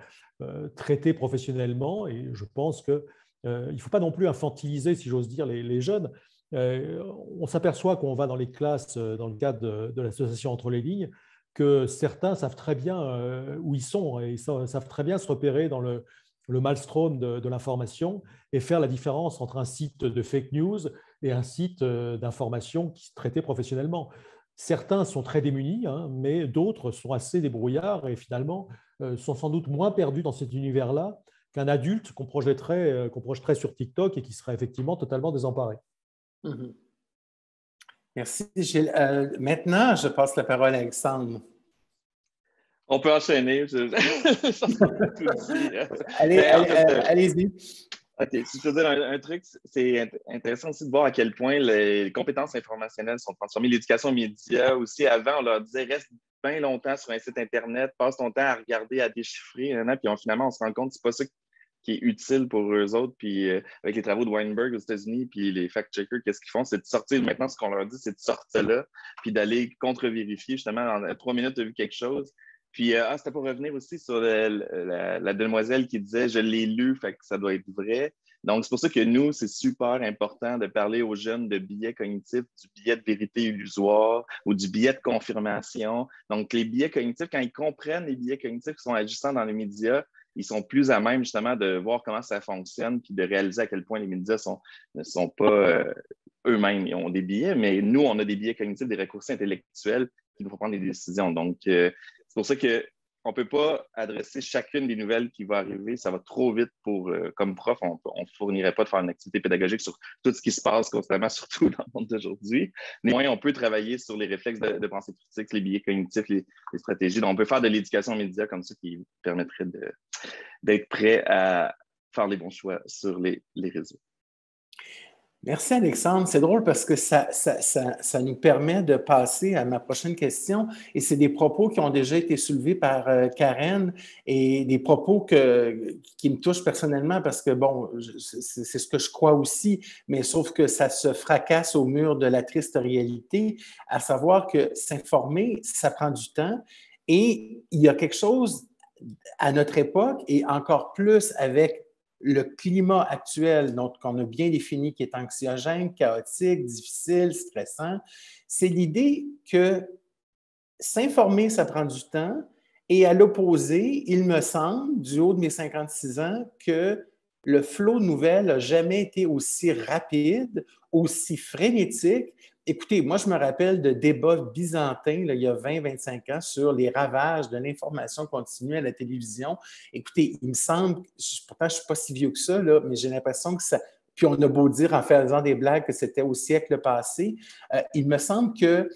traités professionnellement. Et je pense qu'il ne faut pas non plus infantiliser, si j'ose dire, les jeunes. On s'aperçoit qu'on va dans les classes, dans le cadre de l'association Entre les lignes, que certains savent très bien où ils sont et savent très bien se repérer dans le maelstrom de l'information et faire la différence entre un site de fake news et un site d'information qui est traité professionnellement. Certains sont très démunis, mais d'autres sont assez débrouillards et finalement sont sans doute moins perdus dans cet univers-là qu'un adulte qu'on projetterait sur TikTok et qui serait effectivement totalement désemparé. Mm-hmm. Merci, Gilles. Maintenant, je passe la parole à Alexandre. On peut enchaîner. Allez-y. OK. Si je peux dire un truc, c'est intéressant aussi de voir à quel point les compétences informationnelles sont transformées. L'éducation aux médias aussi, avant, on leur disait reste bien longtemps sur un site Internet, passe ton temps à regarder, à déchiffrer, puis finalement, on se rend compte que ce n'est pas ça qui est utile pour eux autres. Puis avec les travaux de Weinberg aux États-Unis, puis les fact-checkers, qu'est-ce qu'ils font? C'est de sortir, maintenant, ce qu'on leur dit, c'est de sortir là, puis d'aller contre-vérifier, justement, en 3 minutes, tu as vu quelque chose. Puis, c'était pour revenir aussi sur la demoiselle qui disait « je l'ai lu, fait que ça doit être vrai ». Donc, c'est pour ça que nous, c'est super important de parler aux jeunes de biais cognitifs, du biais de vérité illusoire ou du biais de confirmation. Donc, les biais cognitifs, quand ils comprennent les biais cognitifs qui sont agissants dans les médias, ils sont plus à même justement de voir comment ça fonctionne puis de réaliser à quel point les médias ne sont pas eux-mêmes. Ils ont des biais, mais nous, on a des biais cognitifs, des raccourcis intellectuels qui nous font prendre des décisions. Donc, c'est pour ça qu'on ne peut pas adresser chacune des nouvelles qui va arriver. Ça va trop vite comme prof, on ne fournirait pas de faire une activité pédagogique sur tout ce qui se passe constamment, surtout dans le monde d'aujourd'hui. Néanmoins, on peut travailler sur les réflexes de pensée critique, les biais cognitifs, les stratégies. Donc, on peut faire de l'éducation aux médias comme ça qui permettrait d'être prêt à faire les bons choix sur les réseaux. Merci, Alexandre. C'est drôle parce que ça nous permet de passer à ma prochaine question. Et c'est des propos qui ont déjà été soulevés par Karen et des propos qui me touchent personnellement parce que, bon, c'est ce que je crois aussi, mais sauf que ça se fracasse au mur de la triste réalité, à savoir que s'informer, ça prend du temps. Et il y a quelque chose à notre époque et encore plus avec le climat actuel, qu'on a bien défini, qui est anxiogène, chaotique, difficile, stressant, c'est l'idée que s'informer, ça prend du temps. Et à l'opposé, il me semble, du haut de mes 56 ans, que le flot de nouvelles n'a jamais été aussi rapide, aussi frénétique. Écoutez, moi, je me rappelle de débats byzantins, là, il y a 20-25 ans, sur les ravages de l'information continue à la télévision. Écoutez, il me semble, pourtant, je ne suis pas si vieux que ça, là, mais j'ai l'impression que ça... Puis on a beau dire en faisant des blagues que c'était au siècle passé, il me semble que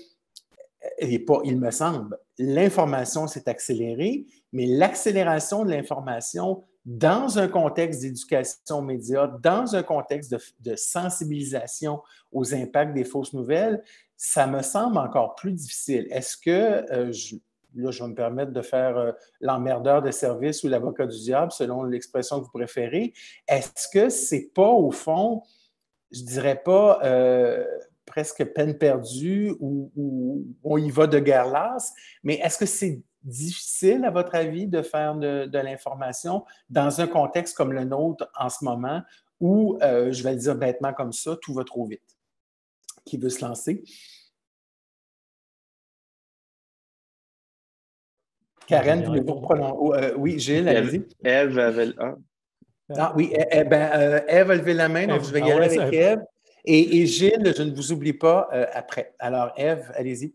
et pas, il me semble, l'information s'est accélérée, mais l'accélération de l'information dans un contexte d'éducation aux médias, dans un contexte de sensibilisation aux impacts des fausses nouvelles, ça me semble encore plus difficile. Est-ce que, là, je vais me permettre de faire l'emmerdeur de service ou l'avocat du diable, selon l'expression que vous préférez, est-ce que c'est pas, au fond, je dirais pas presque peine perdue ou on y va de guerre lasse, mais est-ce que c'est difficile, à votre avis, de faire de l'information dans un contexte comme le nôtre en ce moment où, je vais le dire bêtement comme ça, tout va trop vite? Qui veut se lancer? Karen, voulez-vous prononcer? Oui, Gilles, allez-y. Ève avait... Ah oui, Ève a levé la main, donc je vais y aller avec Ève. Et Gilles, je ne vous oublie pas après. Alors, Ève, allez-y.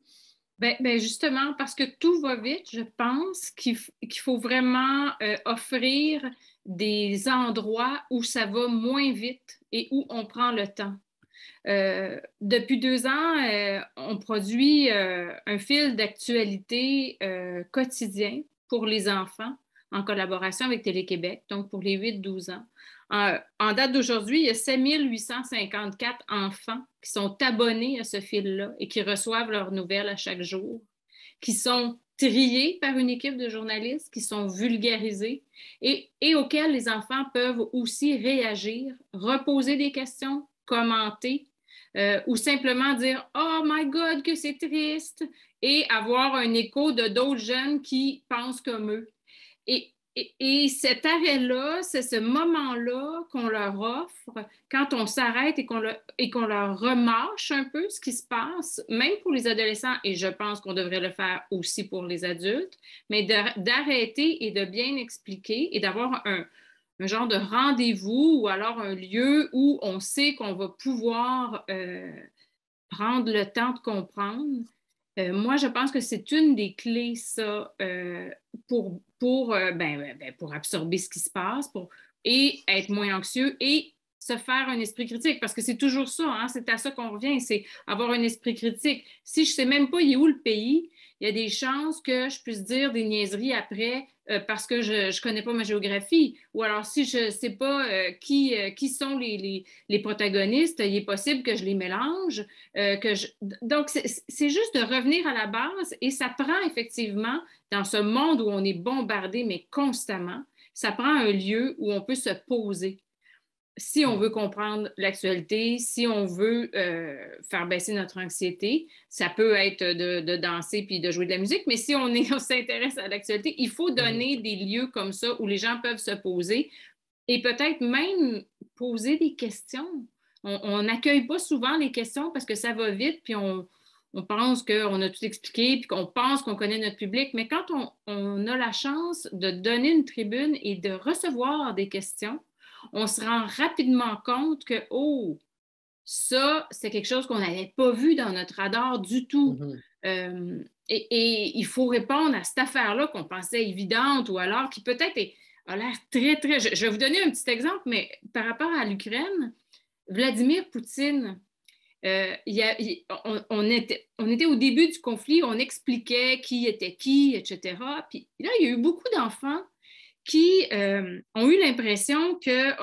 Ben justement, parce que tout va vite, je pense qu'il faut vraiment offrir des endroits où ça va moins vite et où on prend le temps. Depuis 2 ans, on produit un fil d'actualité quotidien pour les enfants en collaboration avec Télé-Québec, donc pour les 8-12 ans. En date d'aujourd'hui, il y a 7854 enfants qui sont abonnés à ce fil-là et qui reçoivent leurs nouvelles à chaque jour, qui sont triés par une équipe de journalistes, qui sont vulgarisés et auxquels les enfants peuvent aussi réagir, reposer des questions, commenter ou simplement dire « Oh my God, que c'est triste » et avoir un écho de d'autres jeunes qui pensent comme eux. Et cet arrêt-là, c'est ce moment-là qu'on leur offre quand on s'arrête et qu'on leur remâche un peu ce qui se passe, même pour les adolescents, et je pense qu'on devrait le faire aussi pour les adultes, mais d'arrêter et de bien expliquer et d'avoir un genre de rendez-vous ou alors un lieu où on sait qu'on va pouvoir prendre le temps de comprendre. Moi, je pense que c'est une des clés, ça, pour absorber ce qui se passe et être moins anxieux et se faire un esprit critique, parce que c'est toujours ça, hein, c'est à ça qu'on revient, c'est avoir un esprit critique. Si je ne sais même pas il est où le pays, il y a des chances que je puisse dire des niaiseries après parce que je ne connais pas ma géographie. Ou alors, si je ne sais pas qui sont les protagonistes, il est possible que je les mélange. Donc, c'est juste de revenir à la base et ça prend effectivement, dans ce monde où on est bombardé, mais constamment, ça prend un lieu où on peut se poser. Si on veut comprendre l'actualité, si on veut faire baisser notre anxiété, ça peut être de danser puis de jouer de la musique, mais si on s'intéresse à l'actualité, il faut donner des lieux comme ça où les gens peuvent se poser et peut-être même poser des questions. On n'accueille pas souvent les questions parce que ça va vite, puis on pense qu'on a tout expliqué, puis qu'on pense qu'on connaît notre public, mais quand on a la chance de donner une tribune et de recevoir des questions, on se rend rapidement compte que, oh, ça, c'est quelque chose qu'on n'avait pas vu dans notre radar du tout. Et il faut répondre à cette affaire-là qu'on pensait évidente ou alors qui peut-être a l'air très, très... Je vais vous donner un petit exemple, mais par rapport à l'Ukraine, Vladimir Poutine, on était au début du conflit, on expliquait qui était qui, etc. Puis là, il y a eu beaucoup d'enfants qui ont eu l'impression que,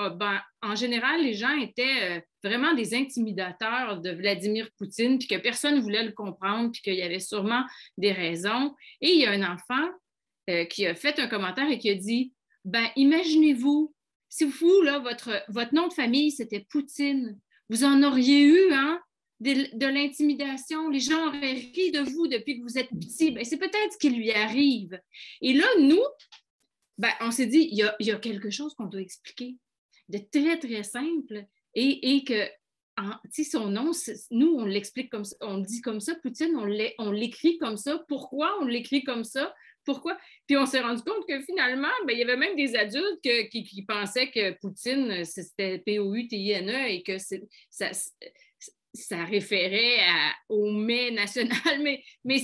en général, les gens étaient vraiment des intimidateurs de Vladimir Poutine, puis que personne ne voulait le comprendre, puis qu'il y avait sûrement des raisons. Et il y a un enfant qui a fait un commentaire et qui a dit « imaginez-vous, si vous, là, votre nom de famille, c'était Poutine, vous en auriez eu, hein, de l'intimidation. Les gens auraient ri de vous depuis que vous êtes petit. C'est peut-être ce qui lui arrive. » Et là, nous, on s'est dit, il y a quelque chose qu'on doit expliquer de très, très simple et que, son nom, nous, on l'explique comme ça, on le dit comme ça, Poutine, on l'écrit comme ça. Pourquoi on l'écrit comme ça? Pourquoi? Puis on s'est rendu compte que finalement, il y avait même des adultes qui pensaient que Poutine, c'était P-O-U-T-I-N-E et que ça référait au mets national. Mais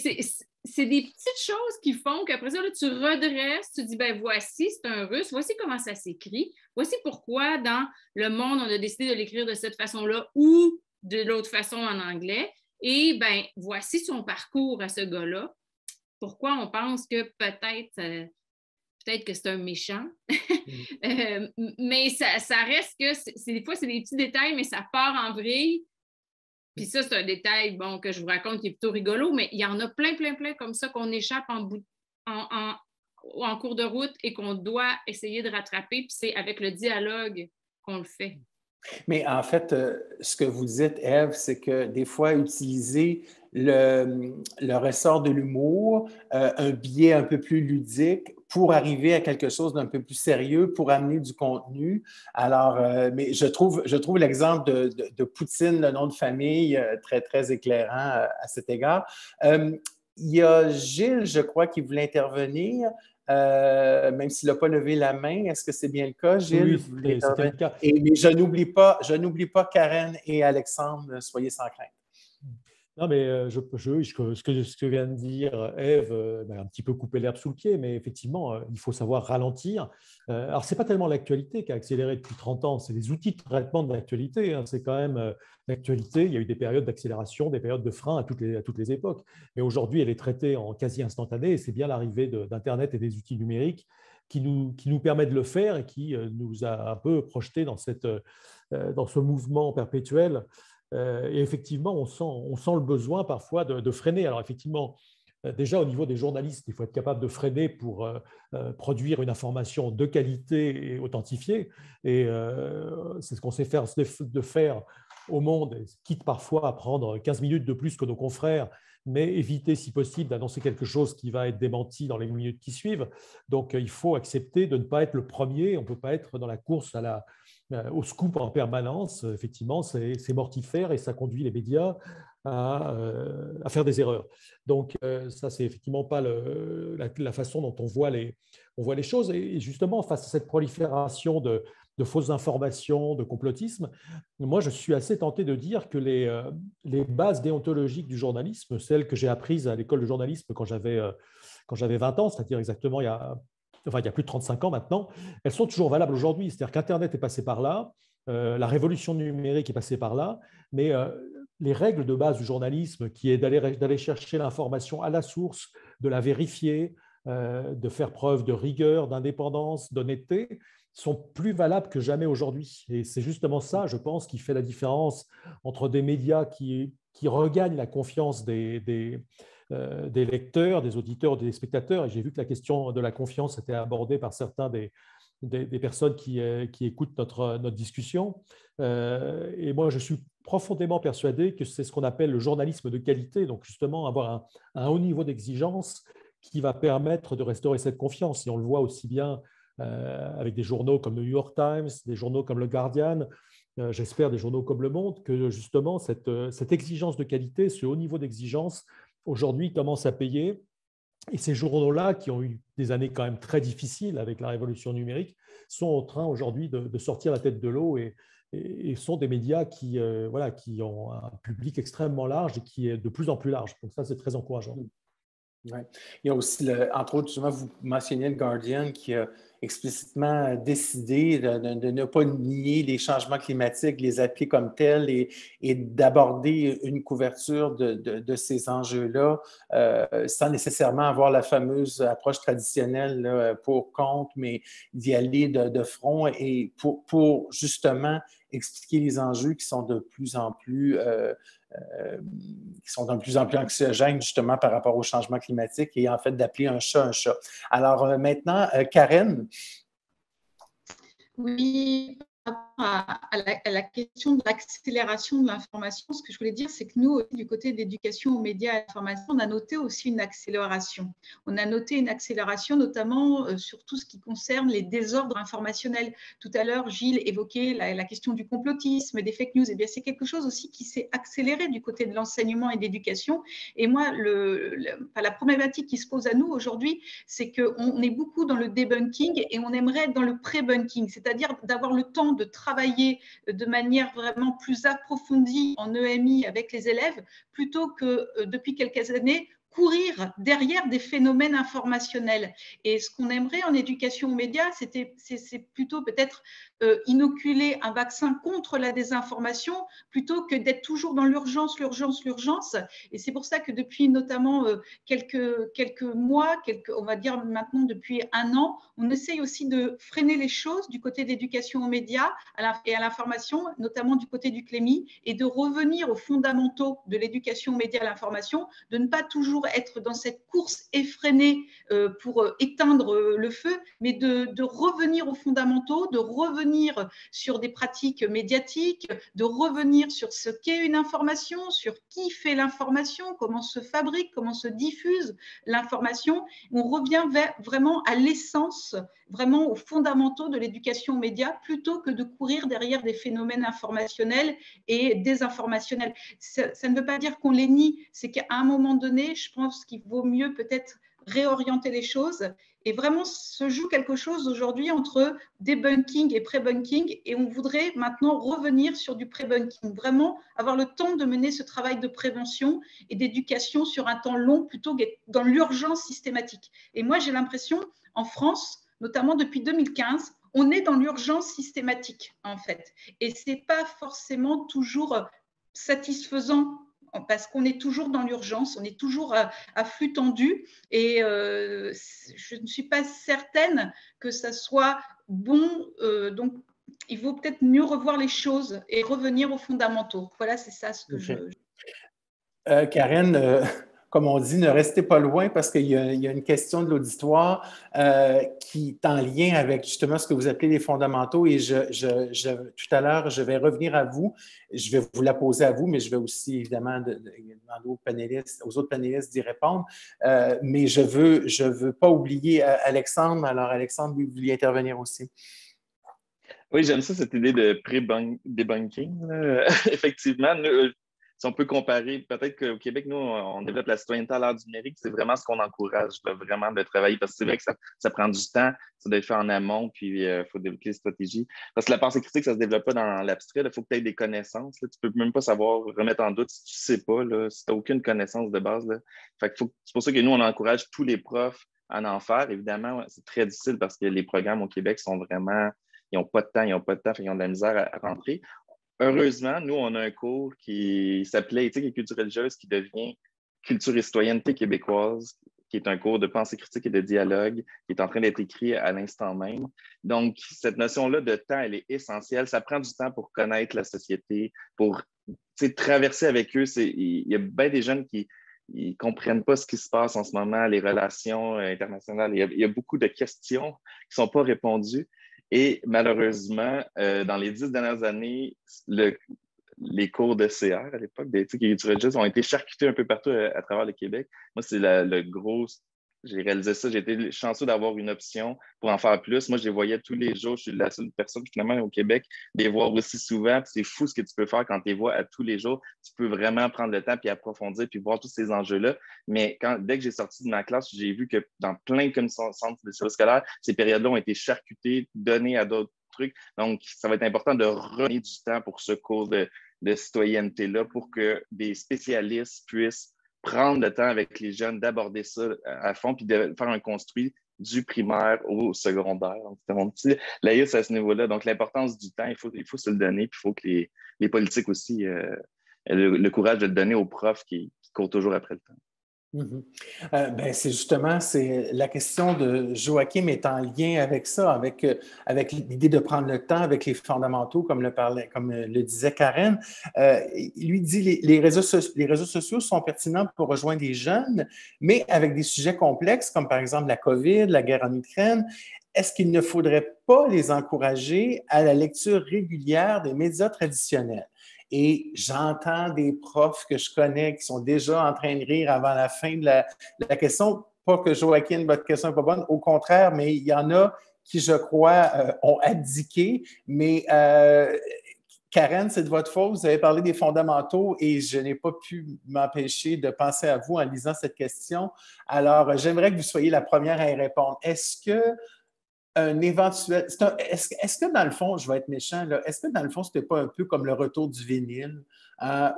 c'est des petites choses qui font qu'après ça, là, tu redresses, tu dis, voici, c'est un russe, voici comment ça s'écrit, voici pourquoi dans le monde, on a décidé de l'écrire de cette façon-là ou de l'autre façon en anglais. Et voici son parcours à ce gars-là. Pourquoi on pense que peut-être que c'est un méchant. Mais ça reste que des fois, c'est des petits détails, mais ça part en vrille. Puis ça, c'est un détail que je vous raconte qui est plutôt rigolo, mais il y en a plein comme ça qu'on échappe en cours de route et qu'on doit essayer de rattraper. Puis c'est avec le dialogue qu'on le fait. Mais en fait, ce que vous dites, Ève, c'est que des fois, utiliser le ressort de l'humour, un biais un peu plus ludique pour arriver à quelque chose d'un peu plus sérieux, pour amener du contenu. Alors, mais je trouve l'exemple de Poutine, le nom de famille, très, très éclairant à cet égard. Il y a Gilles, je crois, qui voulait intervenir. Même s'il n'a pas levé la main. Est-ce que c'est bien le cas, Gilles? Oui, c'était le cas. Mais je n'oublie pas Karen et Alexandre, soyez sans crainte. Non, mais ce que vient de dire Ève m'a un petit peu coupé l'herbe sous le pied, mais effectivement, il faut savoir ralentir. Alors, ce n'est pas tellement l'actualité qui a accéléré depuis 30 ans, c'est les outils de traitement de l'actualité. C'est quand même l'actualité. Il y a eu des périodes d'accélération, des périodes de frein à toutes les époques. Mais aujourd'hui, elle est traitée en quasi instantané et c'est bien l'arrivée d'Internet et des outils numériques qui nous permet de le faire et qui nous a un peu projetés dans ce mouvement perpétuel. Et effectivement, on sent le besoin parfois de freiner. Alors effectivement, déjà au niveau des journalistes, il faut être capable de freiner pour produire une information de qualité et authentifiée. Et c'est ce qu'on sait faire au Monde, quitte parfois à prendre 15 minutes de plus que nos confrères, mais éviter si possible d'annoncer quelque chose qui va être démenti dans les minutes qui suivent. Donc il faut accepter de ne pas être le premier, on ne peut pas être dans la course au scoop en permanence. Effectivement, c'est mortifère et ça conduit les médias à faire des erreurs. Donc ça, c'est effectivement pas la façon dont on voit les choses. Et justement, face à cette prolifération de fausses informations, de complotisme, moi, je suis assez tenté de dire que les bases déontologiques du journalisme, celles que j'ai apprises à l'école de journalisme quand j'avais 20 ans, c'est-à-dire exactement il y a plus de 35 ans maintenant, elles sont toujours valables aujourd'hui. C'est-à-dire qu'Internet est passé par là, la révolution numérique est passée par là, mais les règles de base du journalisme, qui est d'aller chercher l'information à la source, de la vérifier, de faire preuve de rigueur, d'indépendance, d'honnêteté, sont plus valables que jamais aujourd'hui. Et c'est justement ça, je pense, qui fait la différence entre des médias qui regagnent la confiance des lecteurs, des auditeurs, des spectateurs. Et j'ai vu que la question de la confiance était abordée par certains des personnes qui écoutent notre discussion. Et moi, je suis profondément persuadé que c'est ce qu'on appelle le journalisme de qualité, donc justement avoir un haut niveau d'exigence qui va permettre de restaurer cette confiance. Et on le voit aussi bien avec des journaux comme le New York Times, des journaux comme le Guardian, j'espère des journaux comme Le Monde, que justement cette exigence de qualité, ce haut niveau d'exigence, aujourd'hui commence à payer. Et ces journaux-là, qui ont eu des années quand même très difficiles avec la révolution numérique, sont en train aujourd'hui de sortir la tête de l'eau et sont des médias qui ont un public extrêmement large et qui est de plus en plus large. Donc ça, c'est très encourageant. Ouais. Il y a aussi, entre autres, justement, vous mentionniez le Guardian qui a explicitement décidé de ne pas nier les changements climatiques, les appeler comme tels et d'aborder une couverture de ces enjeux-là sans nécessairement avoir la fameuse approche traditionnelle là, pour contre, mais d'y aller de front et pour justement expliquer les enjeux qui sont de plus en plus anxiogènes justement par rapport au changement climatique et en fait d'appeler un chat un chat. Alors maintenant, Karen. Oui, par à la question de l'accélération de l'information, ce que je voulais dire, c'est que nous, du côté d'éducation aux médias et à l'information, on a noté aussi une accélération. On a noté une accélération notamment sur tout ce qui concerne les désordres informationnels. Tout à l'heure, Gilles évoquait la question du complotisme, des fake news. Eh bien, c'est quelque chose aussi qui s'est accéléré du côté de l'enseignement et de l'éducation. Et moi, la problématique qui se pose à nous aujourd'hui, c'est qu'on est beaucoup dans le debunking et on aimerait être dans le pré-bunking, c'est-à-dire d'avoir le temps de travailler de manière vraiment plus approfondie en EMI avec les élèves, plutôt que depuis quelques années, courir derrière des phénomènes informationnels. Et ce qu'on aimerait en éducation aux médias, c'est plutôt peut-être inoculer un vaccin contre la désinformation plutôt que d'être toujours dans l'urgence. Et c'est pour ça que depuis notamment quelques mois, on va dire maintenant depuis 1 an, on essaye aussi de freiner les choses du côté d'éducation aux médias et à l'information, notamment du côté du CLEMI, et de revenir aux fondamentaux de l'éducation aux médias et à l'information, de ne pas toujours être dans cette course effrénée pour éteindre le feu, mais de revenir aux fondamentaux, de revenir sur des pratiques médiatiques, de revenir sur ce qu'est une information, sur qui fait l'information, comment se fabrique, comment se diffuse l'information. On revient vraiment à l'essence, vraiment aux fondamentaux de l'éducation aux médias, plutôt que de courir derrière des phénomènes informationnels et désinformationnels. Ça ne veut pas dire qu'on les nie, c'est qu'à un moment donné, je pense qu'il vaut mieux peut-être réorienter les choses. Et vraiment, se joue quelque chose aujourd'hui entre debunking et pré-bunking, et on voudrait maintenant revenir sur du pré-bunking, vraiment avoir le temps de mener ce travail de prévention et d'éducation sur un temps long plutôt que dans l'urgence systématique. Et moi, j'ai l'impression, en France, notamment depuis 2015, on est dans l'urgence systématique, en fait. Et ce n'est pas forcément toujours satisfaisant, parce qu'on est toujours dans l'urgence, on est toujours à flux tendu, et je ne suis pas certaine que ça soit bon. Donc, il vaut peut-être mieux revoir les choses et revenir aux fondamentaux. Voilà, c'est ça ce que Karen, comme on dit, ne restez pas loin parce qu'il y a une question de l'auditoire qui est en lien avec justement ce que vous appelez les fondamentaux, et tout à l'heure, je vais revenir à vous. Je vais vous la poser à vous, mais je vais aussi évidemment demander aux autres panélistes d'y répondre. Mais je veux pas oublier Alexandre. Alors, Alexandre, vous vouliez intervenir aussi. Oui, j'aime ça, cette idée de pré-debunking. Effectivement, si on peut comparer, peut-être qu'au Québec, nous, on développe la citoyenneté à l'ère du numérique. C'est vraiment ce qu'on encourage, vraiment de travailler, parce que c'est vrai que ça prend du temps, ça doit être fait en amont, puis il faut développer des stratégies. Parce que la pensée critique, ça ne se développe pas dans l'abstrait. Il faut que tu aies des connaissances. Là. Tu ne peux même pas savoir remettre en doute si tu ne sais pas, là, si tu n'as aucune connaissance de base. Là. Fait que c'est pour ça que nous, on encourage tous les profs à en faire. Évidemment, c'est très difficile parce que les programmes au Québec sont vraiment... Ils n'ont pas de temps, ils ont de la misère à rentrer. Heureusement, nous, on a un cours qui s'appelait Éthique et culture religieuse, qui devient Culture et citoyenneté québécoise, qui est un cours de pensée critique et de dialogue, qui est en train d'être écrit à l'instant même. Donc, cette notion-là de temps, elle est essentielle. Ça prend du temps pour connaître la société, pour traverser avec eux. Il y a bien des jeunes qui ne comprennent pas ce qui se passe en ce moment, les relations internationales. Il y a beaucoup de questions qui ne sont pas répondues. Et malheureusement, dans les 10 dernières années, les cours de CR à l'époque, d'éthique et culture religieuse, ont été charcutés un peu partout à travers le Québec. Moi, c'est le gros... J'ai réalisé ça. J'ai été chanceux d'avoir une option pour en faire plus. Moi, je les voyais tous les jours. Je suis la seule personne, finalement, au Québec, de les voir aussi souvent. Puis c'est fou ce que tu peux faire quand tu les vois à tous les jours. Tu peux vraiment prendre le temps puis approfondir puis voir tous ces enjeux-là. Mais dès que j'ai sorti de ma classe, j'ai vu que dans plein de centres de services scolaires, ces périodes-là ont été charcutées, données à d'autres trucs. Donc, ça va être important de redonner du temps pour ce cours de citoyenneté-là pour que des spécialistes puissent prendre le temps avec les jeunes d'aborder ça à fond puis de faire un construit du primaire au secondaire. C'était mon petit laïus à ce niveau-là. Donc, l'importance du temps, il faut se le donner, puis il faut que les politiques aussi aient le courage de le donner aux profs qui courent toujours après le temps. C'est la question de Joachim est en lien avec ça, avec l'idée de prendre le temps, avec les fondamentaux, comme le disait Karen. Il lui dit les réseaux sociaux sont pertinents pour rejoindre les jeunes, mais avec des sujets complexes, comme par exemple la COVID, la guerre en Ukraine. est-ce qu'il ne faudrait pas les encourager à la lecture régulière des médias traditionnels? Et j'entends des profs que je connais qui sont déjà en train de rire avant la fin de la question. Pas que Joaquin, votre question n'est pas bonne, au contraire, mais il y en a qui, je crois, ont abdiqué. Mais Karen, c'est de votre faute. Vous avez parlé des fondamentaux et je n'ai pas pu m'empêcher de penser à vous en lisant cette question. Alors, j'aimerais que vous soyez la première à y répondre. Est-ce que un éventuel. Est-ce que dans le fond, je vais être méchant, là, est-ce que dans le fond, c'était pas un peu comme le retour du vinyle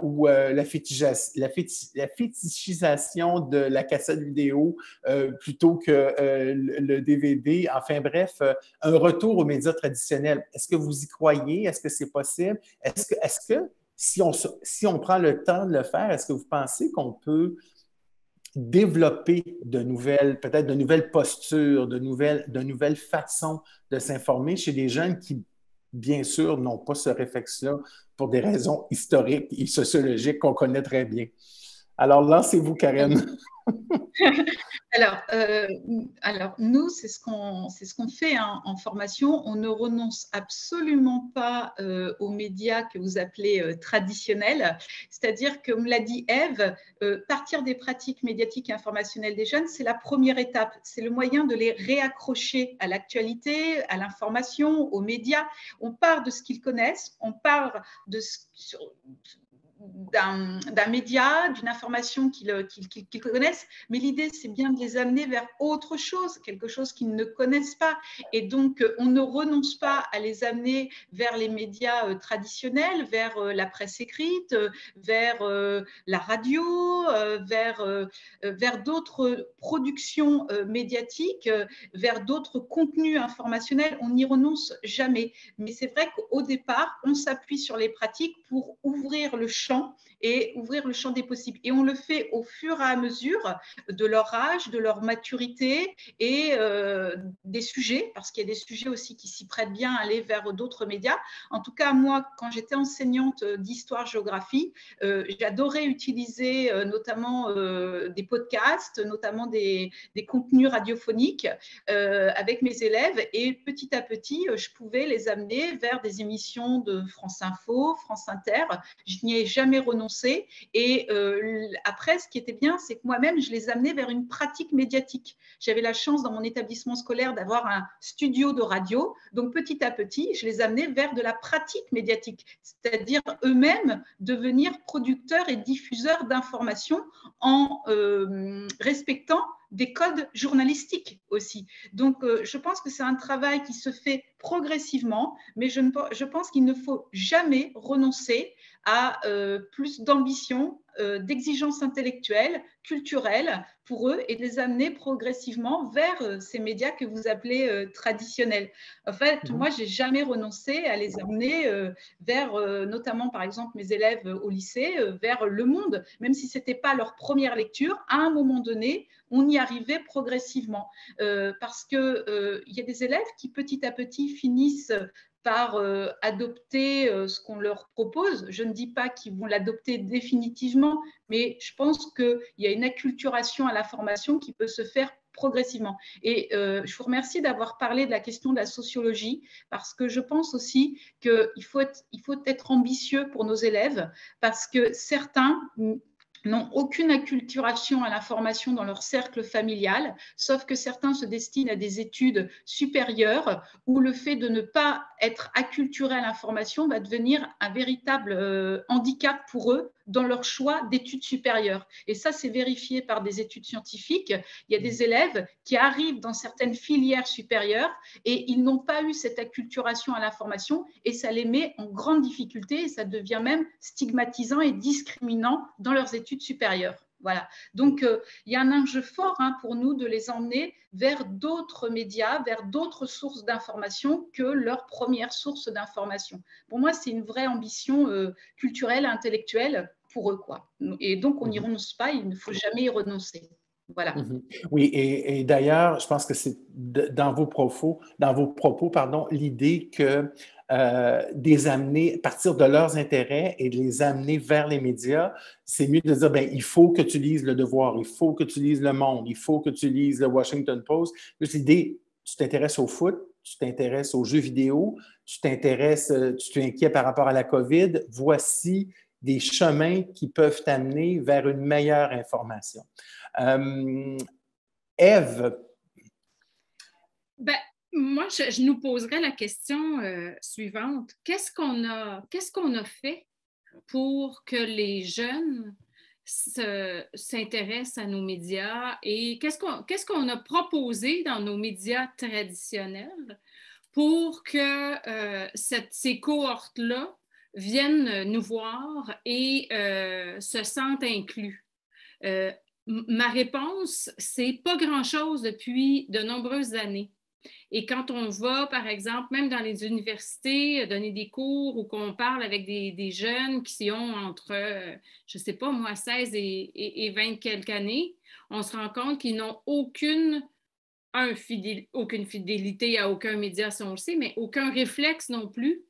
ou la fétichisation de la cassette vidéo plutôt que le DVD? Enfin bref, un retour aux médias traditionnels. Est-ce que vous y croyez? Est-ce que c'est possible? Est-ce que si on prend le temps de le faire, est-ce que vous pensez qu'on peut développer peut-être de nouvelles postures, de nouvelles façons de s'informer chez des jeunes qui, bien sûr, n'ont pas ce réflexe-là pour des raisons historiques et sociologiques qu'on connaît très bien. Alors, lancez-vous, Karen. Alors, nous, c'est ce qu'on fait en formation. On ne renonce absolument pas aux médias que vous appelez traditionnels. C'est-à-dire, comme l'a dit Ève, partir des pratiques médiatiques et informationnelles des jeunes, c'est la première étape. C'est le moyen de les réaccrocher à l'actualité, à l'information, aux médias. On part de ce qu'ils connaissent, on part d'un média, d'une information qu'ils connaissent, mais l'idée, c'est bien de les amener vers autre chose, quelque chose qu'ils ne connaissent pas. Et donc, on ne renonce pas à les amener vers les médias traditionnels, vers la presse écrite, vers la radio, vers d'autres productions médiatiques, vers d'autres contenus informationnels. On n'y renonce jamais. Mais c'est vrai qu'au départ, on s'appuie sur les pratiques pour ouvrir le champ et ouvrir le champ des possibles. Et on le fait au fur et à mesure de leur âge, de leur maturité et des sujets, parce qu'il y a des sujets aussi qui s'y prêtent bien à aller vers d'autres médias. En tout cas, moi, quand j'étais enseignante d'histoire-géographie, j'adorais utiliser notamment des podcasts, notamment des contenus radiophoniques avec mes élèves. Et petit à petit, je pouvais les amener vers des émissions de France Info, France Inter. Je n'y ai jamais renoncé. Et après, ce qui était bien, c'est que moi-même, je les amenais vers une pratique médiatique. J'avais la chance dans mon établissement scolaire d'avoir un studio de radio. Donc, petit à petit, je les amenais vers de la pratique médiatique, c'est-à-dire eux-mêmes devenir producteurs et diffuseurs d'informations en respectant des codes journalistiques aussi. Donc, je pense que c'est un travail qui se fait progressivement, mais je pense qu'il ne faut jamais renoncer à plus d'ambition, d'exigence intellectuelle, culturelle pour eux et de les amener progressivement vers ces médias que vous appelez traditionnels. En fait, moi, je n'ai jamais renoncé à les amener vers, notamment par exemple mes élèves au lycée, vers Le Monde, même si ce n'était pas leur première lecture, à un moment donné, on y arrivait progressivement. Parce qu'il y a des élèves qui petit à petit finissent par adopter ce qu'on leur propose. Je ne dis pas qu'ils vont l'adopter définitivement, mais je pense qu'il y a une acculturation à la formation qui peut se faire progressivement. Et je vous remercie d'avoir parlé de la question de la sociologie, parce que je pense aussi qu'il faut être ambitieux pour nos élèves, parce que certains n'ont aucune acculturation à l'information dans leur cercle familial, sauf que certains se destinent à des études supérieures où le fait de ne pas être acculturé à l'information va devenir un véritable handicap pour eux dans leur choix d'études supérieures. Et ça, c'est vérifié par des études scientifiques. Il y a des élèves qui arrivent dans certaines filières supérieures et ils n'ont pas eu cette acculturation à l'information et ça les met en grande difficulté et ça devient même stigmatisant et discriminant dans leurs études supérieures. Voilà. Donc, il y a un enjeu fort pour nous de les emmener vers d'autres médias, vers d'autres sources d'information que leur première source d'information. Pour moi, c'est une vraie ambition culturelle, intellectuelle pour eux, quoi. Et donc, on n'y renonce pas, il ne faut jamais y renoncer. Voilà. Oui, et d'ailleurs, je pense que c'est dans vos propos, l'idée que des amener, partir de leurs intérêts et de les amener vers les médias, c'est mieux de dire, ben, il faut que tu lises Le Devoir, il faut que tu lises Le Monde, il faut que tu lises le Washington Post. L'idée, tu t'intéresses au foot, tu t'intéresses aux jeux vidéo, tu t'inquiètes par rapport à la COVID. Voici des chemins qui peuvent t'amener vers une meilleure information. Ève. Ben, moi, je nous poserais la question suivante. Qu'est-ce qu'on a fait pour que les jeunes s'intéressent à nos médias et qu'est-ce qu'on a proposé dans nos médias traditionnels pour que ces cohortes-là viennent nous voir et se sentent inclus? Ma réponse, c'est pas grand-chose depuis de nombreuses années. Et quand on va, par exemple, même dans les universités, donner des cours ou qu'on parle avec des jeunes qui ont entre, je ne sais pas moi, 16 et 20 quelques années, on se rend compte qu'ils n'ont aucune fidélité à aucun média, si on le sait, mais aucun réflexe non plus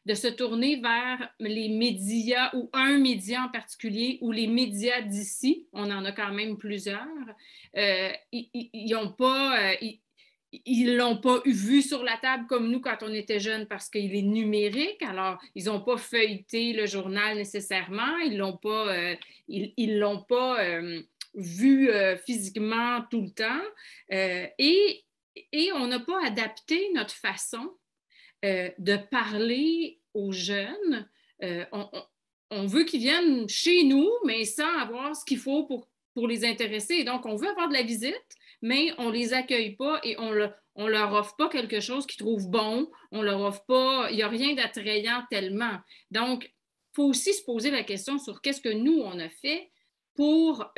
de se tourner vers les médias ou un média en particulier ou les médias d'ici. On en a quand même plusieurs. Ils n'ont pas... ils ne l'ont pas vu sur la table comme nous quand on était jeunes parce qu'il est numérique. Alors, ils n'ont pas feuilleté le journal nécessairement. Ils ne l'ont pas vu physiquement tout le temps. Et on n'a pas adapté notre façon de parler aux jeunes. On veut qu'ils viennent chez nous, mais sans avoir ce qu'il faut pour les intéresser. Et donc, on veut avoir de la visite, mais on ne les accueille pas et on leur offre pas quelque chose qu'ils trouvent bon. On leur offre pas, il n'y a rien d'attrayant tellement. Donc, il faut aussi se poser la question sur qu'est-ce que nous, on a fait pour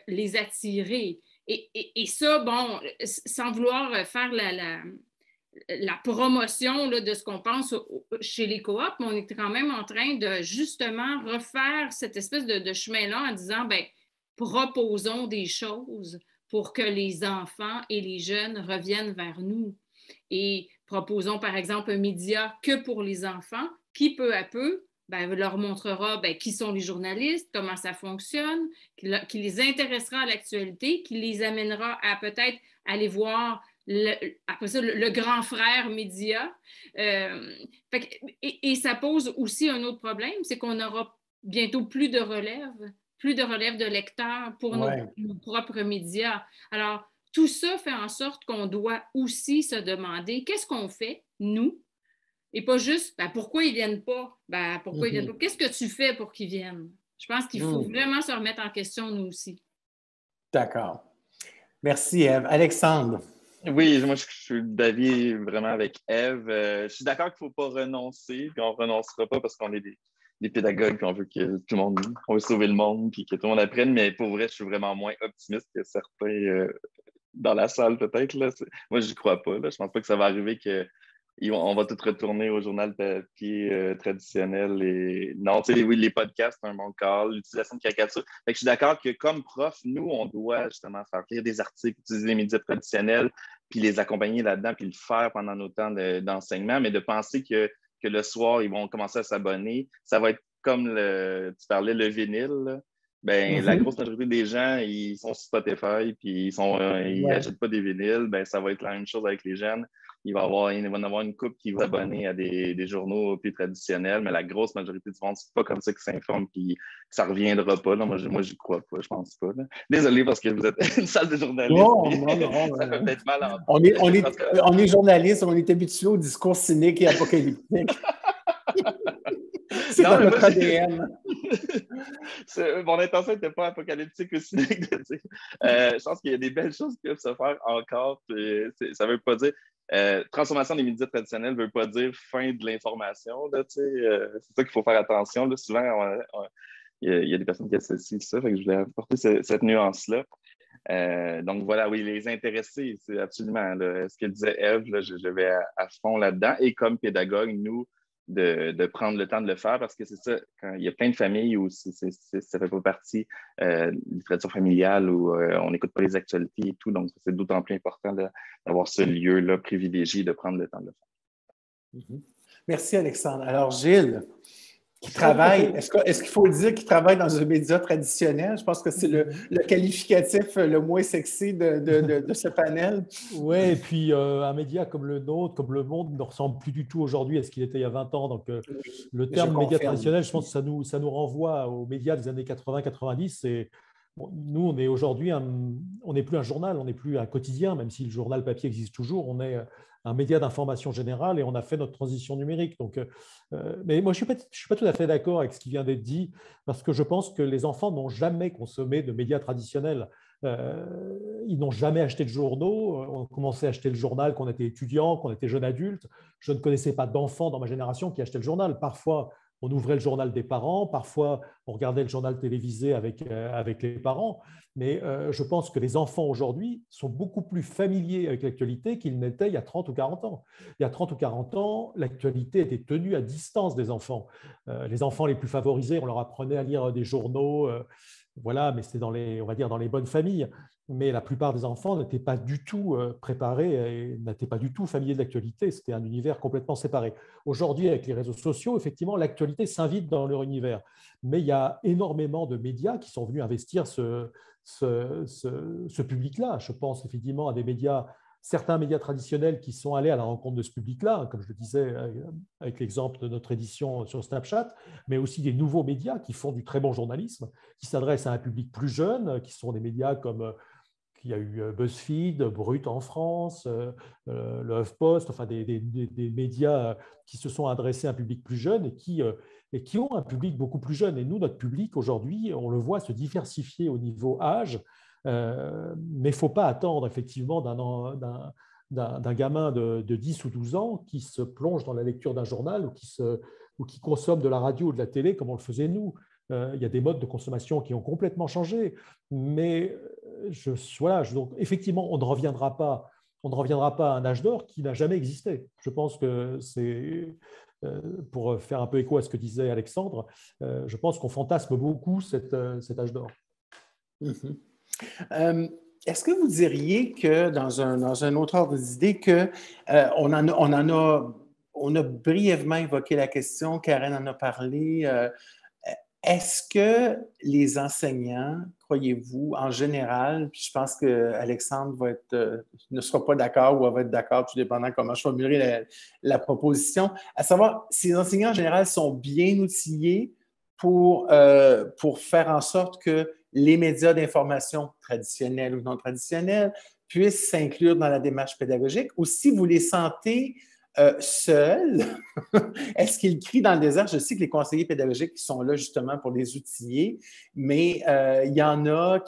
les attirer. Et ça, bon, sans vouloir faire la promotion là, de ce qu'on pense chez les coops, mais on est quand même en train de justement refaire cette espèce de chemin-là en disant, bien, proposons des choses pour que les enfants et les jeunes reviennent vers nous. Et proposons, par exemple, un média que pour les enfants qui, peu à peu, leur montrera qui sont les journalistes, comment ça fonctionne, qui les intéressera à l'actualité, qui les amènera à peut-être aller voir après ça, le grand frère média. Et ça pose aussi un autre problème, c'est qu'on aura bientôt plus de relève de lecteurs pour nos propres médias. Alors, tout ça fait en sorte qu'on doit aussi se demander qu'est-ce qu'on fait, nous, et pas juste pourquoi ils ne viennent pas? Pourquoi ils viennent pas? Qu'est-ce que tu fais pour qu'ils viennent? Je pense qu'il faut vraiment se remettre en question, nous aussi. D'accord. Merci, Ève. Alexandre. Oui, moi, je suis d'avis vraiment avec Ève. Je suis d'accord qu'il ne faut pas renoncer, puis on ne renoncera pas parce qu'on est des pédagogues, puis on veut que tout le monde, on veut sauver le monde, puis que tout le monde apprenne, mais pour vrai, je suis vraiment moins optimiste que certains dans la salle, peut-être. Là. Moi, je n'y crois pas. Là. Je ne pense pas que ça va arriver qu'on va tout retourner au journal papier traditionnel. Et... Non, tu sais, oui, les podcasts, c'est un bon call, l'utilisation de caricatures. Fait que je suis d'accord que comme prof, nous, on doit justement faire lire des articles, utiliser les médias traditionnels, puis les accompagner là-dedans, puis le faire pendant nos temps d'enseignement, mais de penser que le soir, ils vont commencer à s'abonner. Ça va être comme tu parlais, le vinyle. Là. La grosse majorité des gens, ils sont sur Spotify, puis ils n'achètent pas des vinyles. Ça va être la même chose avec les jeunes. Il va y en avoir une couple qui va s'abonner à des journaux plus traditionnels, mais la grosse majorité du monde, c'est pas comme ça qu'ils s'informent, puis ça reviendra pas. Là. Moi, j'y crois pas, je pense pas. Là. Désolé parce que vous êtes une salle de journalistes. Non. Ça fait peut-être mal en on est journaliste, on est habitué au discours cynique et apocalyptique. C'est dans notre ADN. Mon intention n'était pas apocalyptique ou cynique de dire. Je pense qu'il y a des belles choses qui peuvent se faire encore. Ça ne veut pas dire. Transformation des médias traditionnels ne veut pas dire fin de l'information. C'est ça qu'il faut faire attention. Là. Souvent, il y a des personnes qui associent ça. Fait que je voulais apporter cette nuance-là. Donc voilà, oui, les intéressés, c'est absolument. Là, ce que disait Ève, là, je vais à fond là-dedans. Et comme pédagogue, nous, de prendre le temps de le faire parce que c'est ça, quand il y a plein de familles où ça ne fait pas partie de littérature familiale où on n'écoute pas les actualités et tout, donc c'est d'autant plus important d'avoir ce lieu-là privilégié de prendre le temps de le faire. Merci Alexandre. Alors Gilles, qui travaillent, est-ce qu'il faut dire qu'ils travaillent dans un média traditionnel? Je pense que c'est le qualificatif le moins sexy de ce panel. Oui, et puis un média comme le nôtre, comme Le Monde, ne ressemble plus du tout aujourd'hui à ce qu'il était il y a 20 ans. Donc, le terme média traditionnel, je pense que ça nous renvoie aux médias des années 80-90. Bon, nous, on est aujourd'hui, on n'est plus un journal, on n'est plus un quotidien, même si le journal papier existe toujours. On est un média d'information générale et on a fait notre transition numérique. Donc, mais moi, je ne suis pas tout à fait d'accord avec ce qui vient d'être dit, parce que je pense que les enfants n'ont jamais consommé de médias traditionnels. Ils n'ont jamais acheté de journaux. On commençait à acheter le journal quand on était étudiant, quand on était jeune adulte. Je ne connaissais pas d'enfants dans ma génération qui achetaient le journal. Parfois, on ouvrait le journal des parents, parfois on regardait le journal télévisé avec les parents, mais je pense que les enfants aujourd'hui sont beaucoup plus familiers avec l'actualité qu'ils n'étaient il y a 30 ou 40 ans. Il y a 30 ou 40 ans, l'actualité était tenue à distance des enfants. Les enfants les plus favorisés, on leur apprenait à lire des journaux, voilà, mais c'était on va dire dans les bonnes familles. Mais la plupart des enfants n'étaient pas du tout préparés et n'étaient pas du tout familiers de l'actualité. C'était un univers complètement séparé. Aujourd'hui, avec les réseaux sociaux, effectivement, l'actualité s'invite dans leur univers. Mais il y a énormément de médias qui sont venus investir ce public-là. Je pense effectivement à certains médias traditionnels qui sont allés à la rencontre de ce public-là, comme je le disais avec l'exemple de notre édition sur Snapchat, mais aussi des nouveaux médias qui font du très bon journalisme, qui s'adressent à un public plus jeune, qui sont des médias comme il y a eu BuzzFeed, Brut en France, le HuffPost, enfin des médias qui se sont adressés à un public plus jeune et qui ont un public beaucoup plus jeune. Et nous, notre public aujourd'hui, on le voit se diversifier au niveau âge, mais il ne faut pas attendre effectivement d'un gamin de 10 ou 12 ans qui se plonge dans la lecture d'un journal ou qui consomme de la radio ou de la télé comme on le faisait nous. Il y a des modes de consommation qui ont complètement changé, mais donc, effectivement, on ne reviendra pas à un âge d'or qui n'a jamais existé. Je pense que c'est, pour faire un peu écho à ce que disait Alexandre, je pense qu'on fantasme beaucoup cet âge d'or. Mm-hmm. Est-ce que vous diriez que, dans un autre ordre d'idée, qu'on on a brièvement évoqué la question, Karen en a parlé, est-ce que les enseignants, croyez-vous, en général, puis je pense qu'Alexandre ne sera pas d'accord ou va être d'accord, tout dépendant comment je formulerai la proposition, à savoir si les enseignants en général sont bien outillés pour faire en sorte que les médias d'information traditionnels ou non traditionnels puissent s'inclure dans la démarche pédagogique, ou si vous les sentez seuls, est-ce qu'ils crient dans le désert? Je sais que les conseillers pédagogiques sont là justement pour les outiller, mais il y en a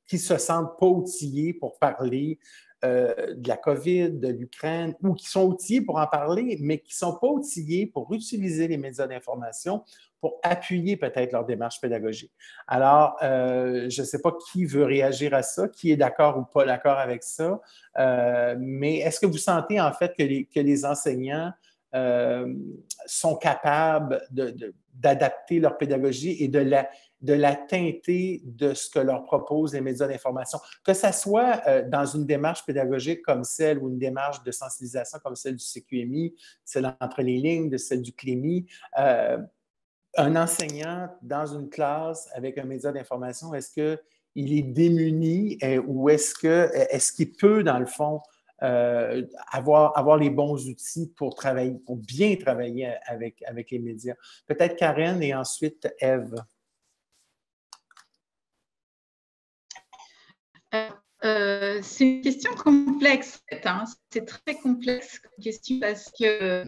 qui se sentent pas outillés pour parler de la COVID, de l'Ukraine, ou qui sont outillés pour en parler, mais qui ne sont pas outillés pour utiliser les médias d'information pour appuyer peut-être leur démarche pédagogique. Alors, je ne sais pas qui veut réagir à ça, qui est d'accord ou pas d'accord avec ça, mais est-ce que vous sentez en fait que les enseignants sont capables d'adapter leur pédagogie et de la teinter de ce que leur proposent les médias d'information, que ce soit dans une démarche pédagogique comme celle ou une démarche de sensibilisation comme celle du CQMI, celle entre les lignes, de celle du CLEMI. Un enseignant dans une classe avec un média d'information, est-ce qu'il est démuni ou est-ce qu'il peut, dans le fond, avoir les bons outils pour bien travailler avec les médias? Peut-être Karen et ensuite Ève. C'est une question complexe, hein. C'est très complexe comme question parce que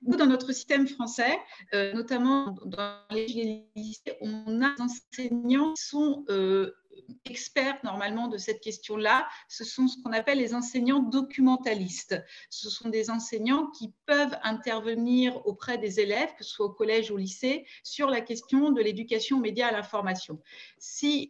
nous, dans notre système français, notamment dans les lycées, on a des enseignants qui sont experts normalement de cette question-là. Ce sont ce qu'on appelle les enseignants documentalistes. Ce sont des enseignants qui peuvent intervenir auprès des élèves, que ce soit au collège ou au lycée, sur la question de l'éducation aux médias à l'information. Si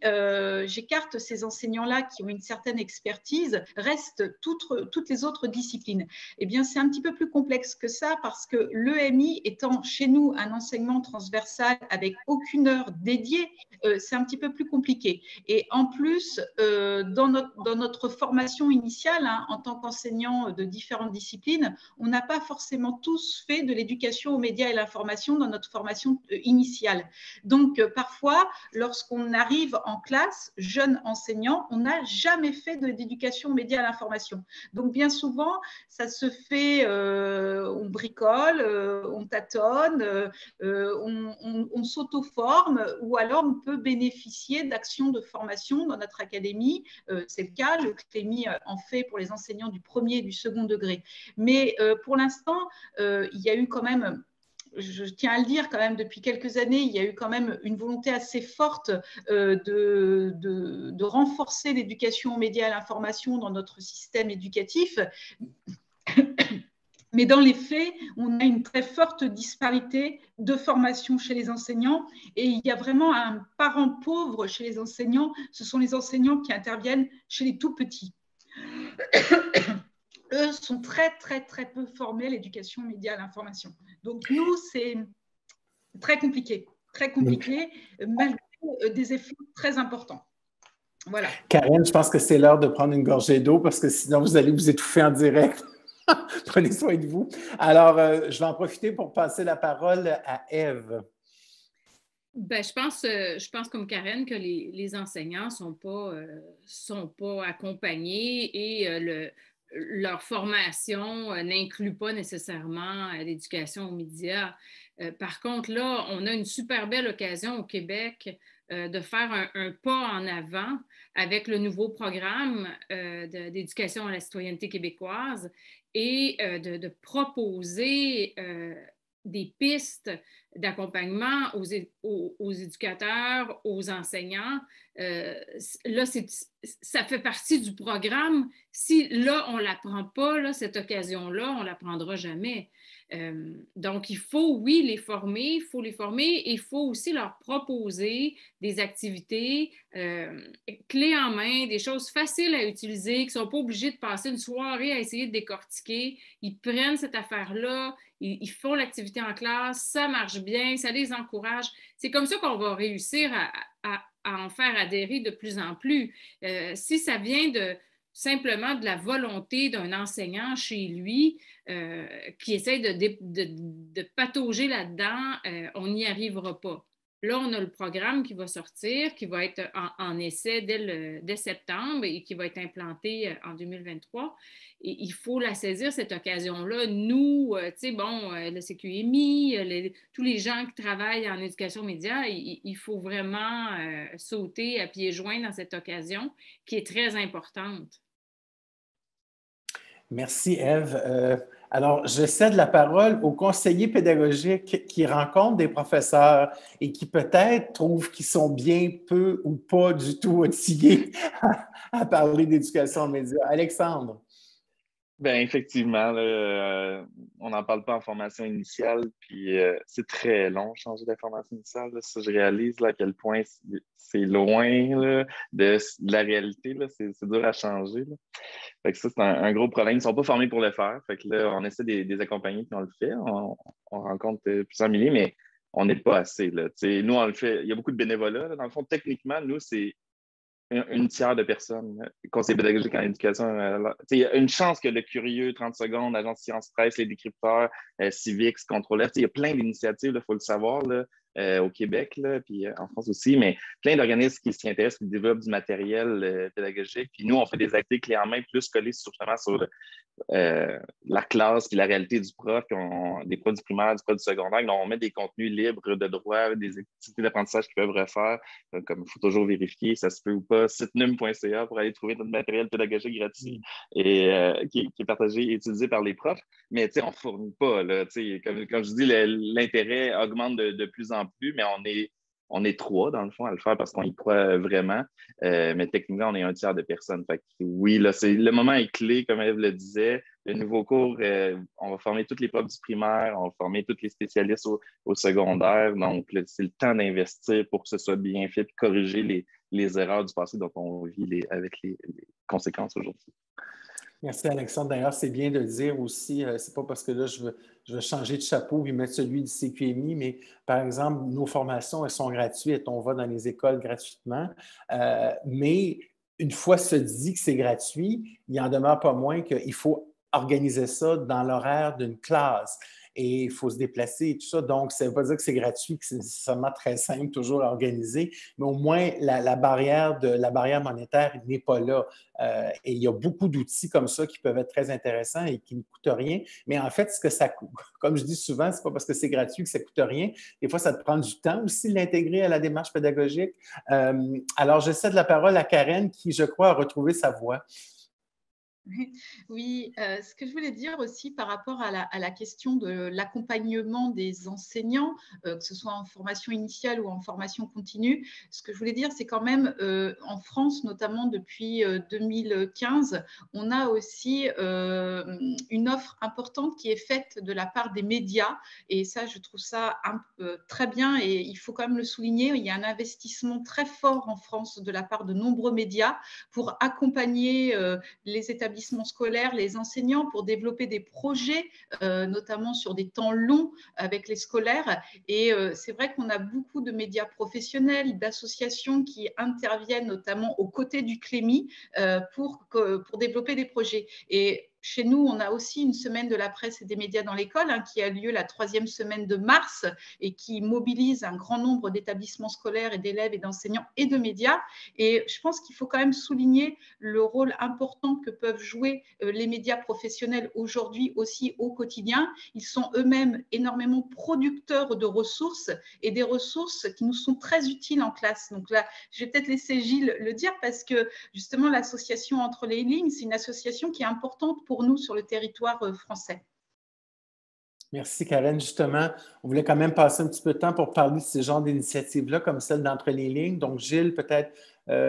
j'écarte ces enseignants-là qui ont une certaine expertise, restent toutes les autres disciplines. Eh bien, c'est un petit peu plus complexe que ça parce que l'EMI étant chez nous un enseignement transversal avec aucune heure dédiée, c'est un petit peu plus compliqué. Et Et en plus, dans notre formation initiale, hein, en tant qu'enseignant de différentes disciplines, on n'a pas forcément tous fait de l'éducation aux médias et l'information dans notre formation initiale. Donc, parfois, lorsqu'on arrive en classe, jeune enseignant, on n'a jamais fait d'éducation aux médias et à l'information. Donc, bien souvent, ça se fait, on bricole, on tâtonne, on s'auto-forme, ou alors on peut bénéficier d'actions de formation dans notre académie. C'est le cas, le CLEMI en fait pour les enseignants du premier et du second degré. Mais pour l'instant, il y a eu quand même, je tiens à le dire quand même, depuis quelques années, il y a eu quand même une volonté assez forte de renforcer l'éducation aux médias et à l'information dans notre système éducatif. Mais dans les faits, on a une très forte disparité de formation chez les enseignants, et il y a vraiment un parent pauvre chez les enseignants. Ce sont les enseignants qui interviennent chez les tout petits. Eux sont très peu formés à l'éducation aux médias, à l'information. Donc nous, c'est très compliqué, malgré des efforts très importants. Voilà. Karen, je pense que c'est l'heure de prendre une gorgée d'eau parce que sinon vous allez vous étouffer en direct. Prenez soin de vous. Alors, je vais en profiter pour passer la parole à Ève. Ben, je pense comme Karen que les enseignants ne sont pas accompagnés et leur formation n'inclut pas nécessairement l'éducation aux médias. Par contre, là, on a une super belle occasion au Québec de faire un pas en avant avec le nouveau programme d'éducation à la citoyenneté québécoise et de proposer des pistes d'accompagnement aux éducateurs, aux enseignants. Là, ça fait partie du programme. Si là, on ne l'apprend pas, là, cette occasion-là, on ne l'apprendra jamais. Donc, il faut, oui, les former, et il faut aussi leur proposer des activités clés en main, des choses faciles à utiliser, qui ne sont pas obligés de passer une soirée à essayer de décortiquer. Ils prennent cette affaire-là, ils font l'activité en classe, ça marche bien, ça les encourage. C'est comme ça qu'on va réussir à en faire adhérer de plus en plus. Si ça vient simplement de la volonté d'un enseignant chez lui qui essaie de patauger là-dedans, on n'y arrivera pas. Là, on a le programme qui va sortir, qui va être en essai dès septembre et qui va être implanté en 2023. Et il faut la saisir, cette occasion-là. Nous, le CQMI, tous les gens qui travaillent en éducation média, il faut vraiment sauter à pieds joints dans cette occasion qui est très importante. Merci, Ève. Alors, je cède la parole aux conseillers pédagogiques qui rencontrent des professeurs et qui peut-être trouvent qu'ils sont bien peu ou pas du tout outillés à parler d'éducation aux médias. Alexandre. Bien, effectivement, là, on n'en parle pas en formation initiale, puis c'est très long, changer de formation initiale. Là. Ça, je réalise là, à quel point c'est loin là, de la réalité. Là. C'est dur à changer. Là. Fait que ça, c'est un gros problème. Ils ne sont pas formés pour le faire. Fait que là, on essaie des accompagnés qui ont le fait. On rencontre plusieurs milliers, mais on n'est pas assez. Là. Nous, on le fait. Il y a beaucoup de bénévolat. Là. Dans le fond, techniquement, nous, c'est une tiers de personnes, conseiller pédagogique en éducation. Il y a une chance que le curieux, 30 secondes, l'agence Science Presse, les décrypteurs, Civics, Contrôleur, il y a plein d'initiatives, il faut le savoir, là, au Québec, là, puis en France aussi, mais plein d'organismes qui s'y intéressent, qui développent du matériel pédagogique. Puis nous, on fait des activités clés en main plus collées sur la classe puis la réalité du prof, puis des profs du primaire, du prof du secondaire. Donc, on met des contenus libres de droit, des activités d'apprentissage qu'ils peuvent refaire, comme il faut toujours vérifier, ça se peut ou pas, sitenum.ca pour aller trouver notre matériel pédagogique gratuit et qui est partagé et utilisé par les profs. Mais on ne fournit pas. Là, comme je dis, l'intérêt augmente de plus en plus, mais on est 3, dans le fond, à le faire parce qu'on y croit vraiment. Mais techniquement, on est un tiers de personnes. Fait que, oui, là, le moment est clé, comme Ève le disait. Le nouveau cours, on va former tous les profs du primaire, on va former tous les spécialistes au secondaire. Donc, c'est le temps d'investir pour que ce soit bien fait et corriger les erreurs du passé dont on vit avec les conséquences aujourd'hui. Merci Alexandre. D'ailleurs, c'est bien de le dire aussi, c'est pas parce que là, je veux changer de chapeau et mettre celui du CQMI, mais par exemple, nos formations, elles sont gratuites. On va dans les écoles gratuitement. Mais une fois se dit que c'est gratuit, il n'en demeure pas moins qu'il faut organiser ça dans l'horaire d'une classe. Et il faut se déplacer et tout ça. Donc, ça ne veut pas dire que c'est gratuit, que c'est nécessairement très simple, toujours à organiser, mais au moins la barrière monétaire n'est pas là. Et il y a beaucoup d'outils comme ça qui peuvent être très intéressants et qui ne coûtent rien. Mais en fait, ce que ça coûte, comme je dis souvent, ce n'est pas parce que c'est gratuit que ça ne coûte rien. Des fois, ça te prend du temps aussi de l'intégrer à la démarche pédagogique. Alors, je cède la parole à Karen qui, je crois, a retrouvé sa voix. Oui, ce que je voulais dire aussi par rapport à la question de l'accompagnement des enseignants, que ce soit en formation initiale ou en formation continue, ce que je voulais dire, c'est quand même en France, notamment depuis 2015, on a aussi une offre importante qui est faite de la part des médias, et ça, je trouve ça très bien, et il faut quand même le souligner. Il y a un investissement très fort en France de la part de nombreux médias pour accompagner les établissements scolaires, les enseignants, pour développer des projets, notamment sur des temps longs avec les scolaires. Et c'est vrai qu'on a beaucoup de médias professionnels, d'associations qui interviennent notamment aux côtés du CLEMI pour développer des projets. Et chez nous, on a aussi une semaine de la presse et des médias dans l'école qui a lieu la 3e semaine de mars et qui mobilise un grand nombre d'établissements scolaires et d'élèves et d'enseignants et de médias. Et je pense qu'il faut quand même souligner le rôle important que peuvent jouer les médias professionnels aujourd'hui aussi au quotidien. Ils sont eux-mêmes énormément producteurs de ressources et des ressources qui nous sont très utiles en classe. Donc là, je vais peut-être laisser Gilles le dire parce que justement, l'association Entre les lignes, c'est une association qui est importante pour nous sur le territoire français. Merci Karen. Justement, on voulait quand même passer un petit peu de temps pour parler de ce genre d'initiatives-là, comme celle d'Entre les lignes. Donc, Gilles, peut-être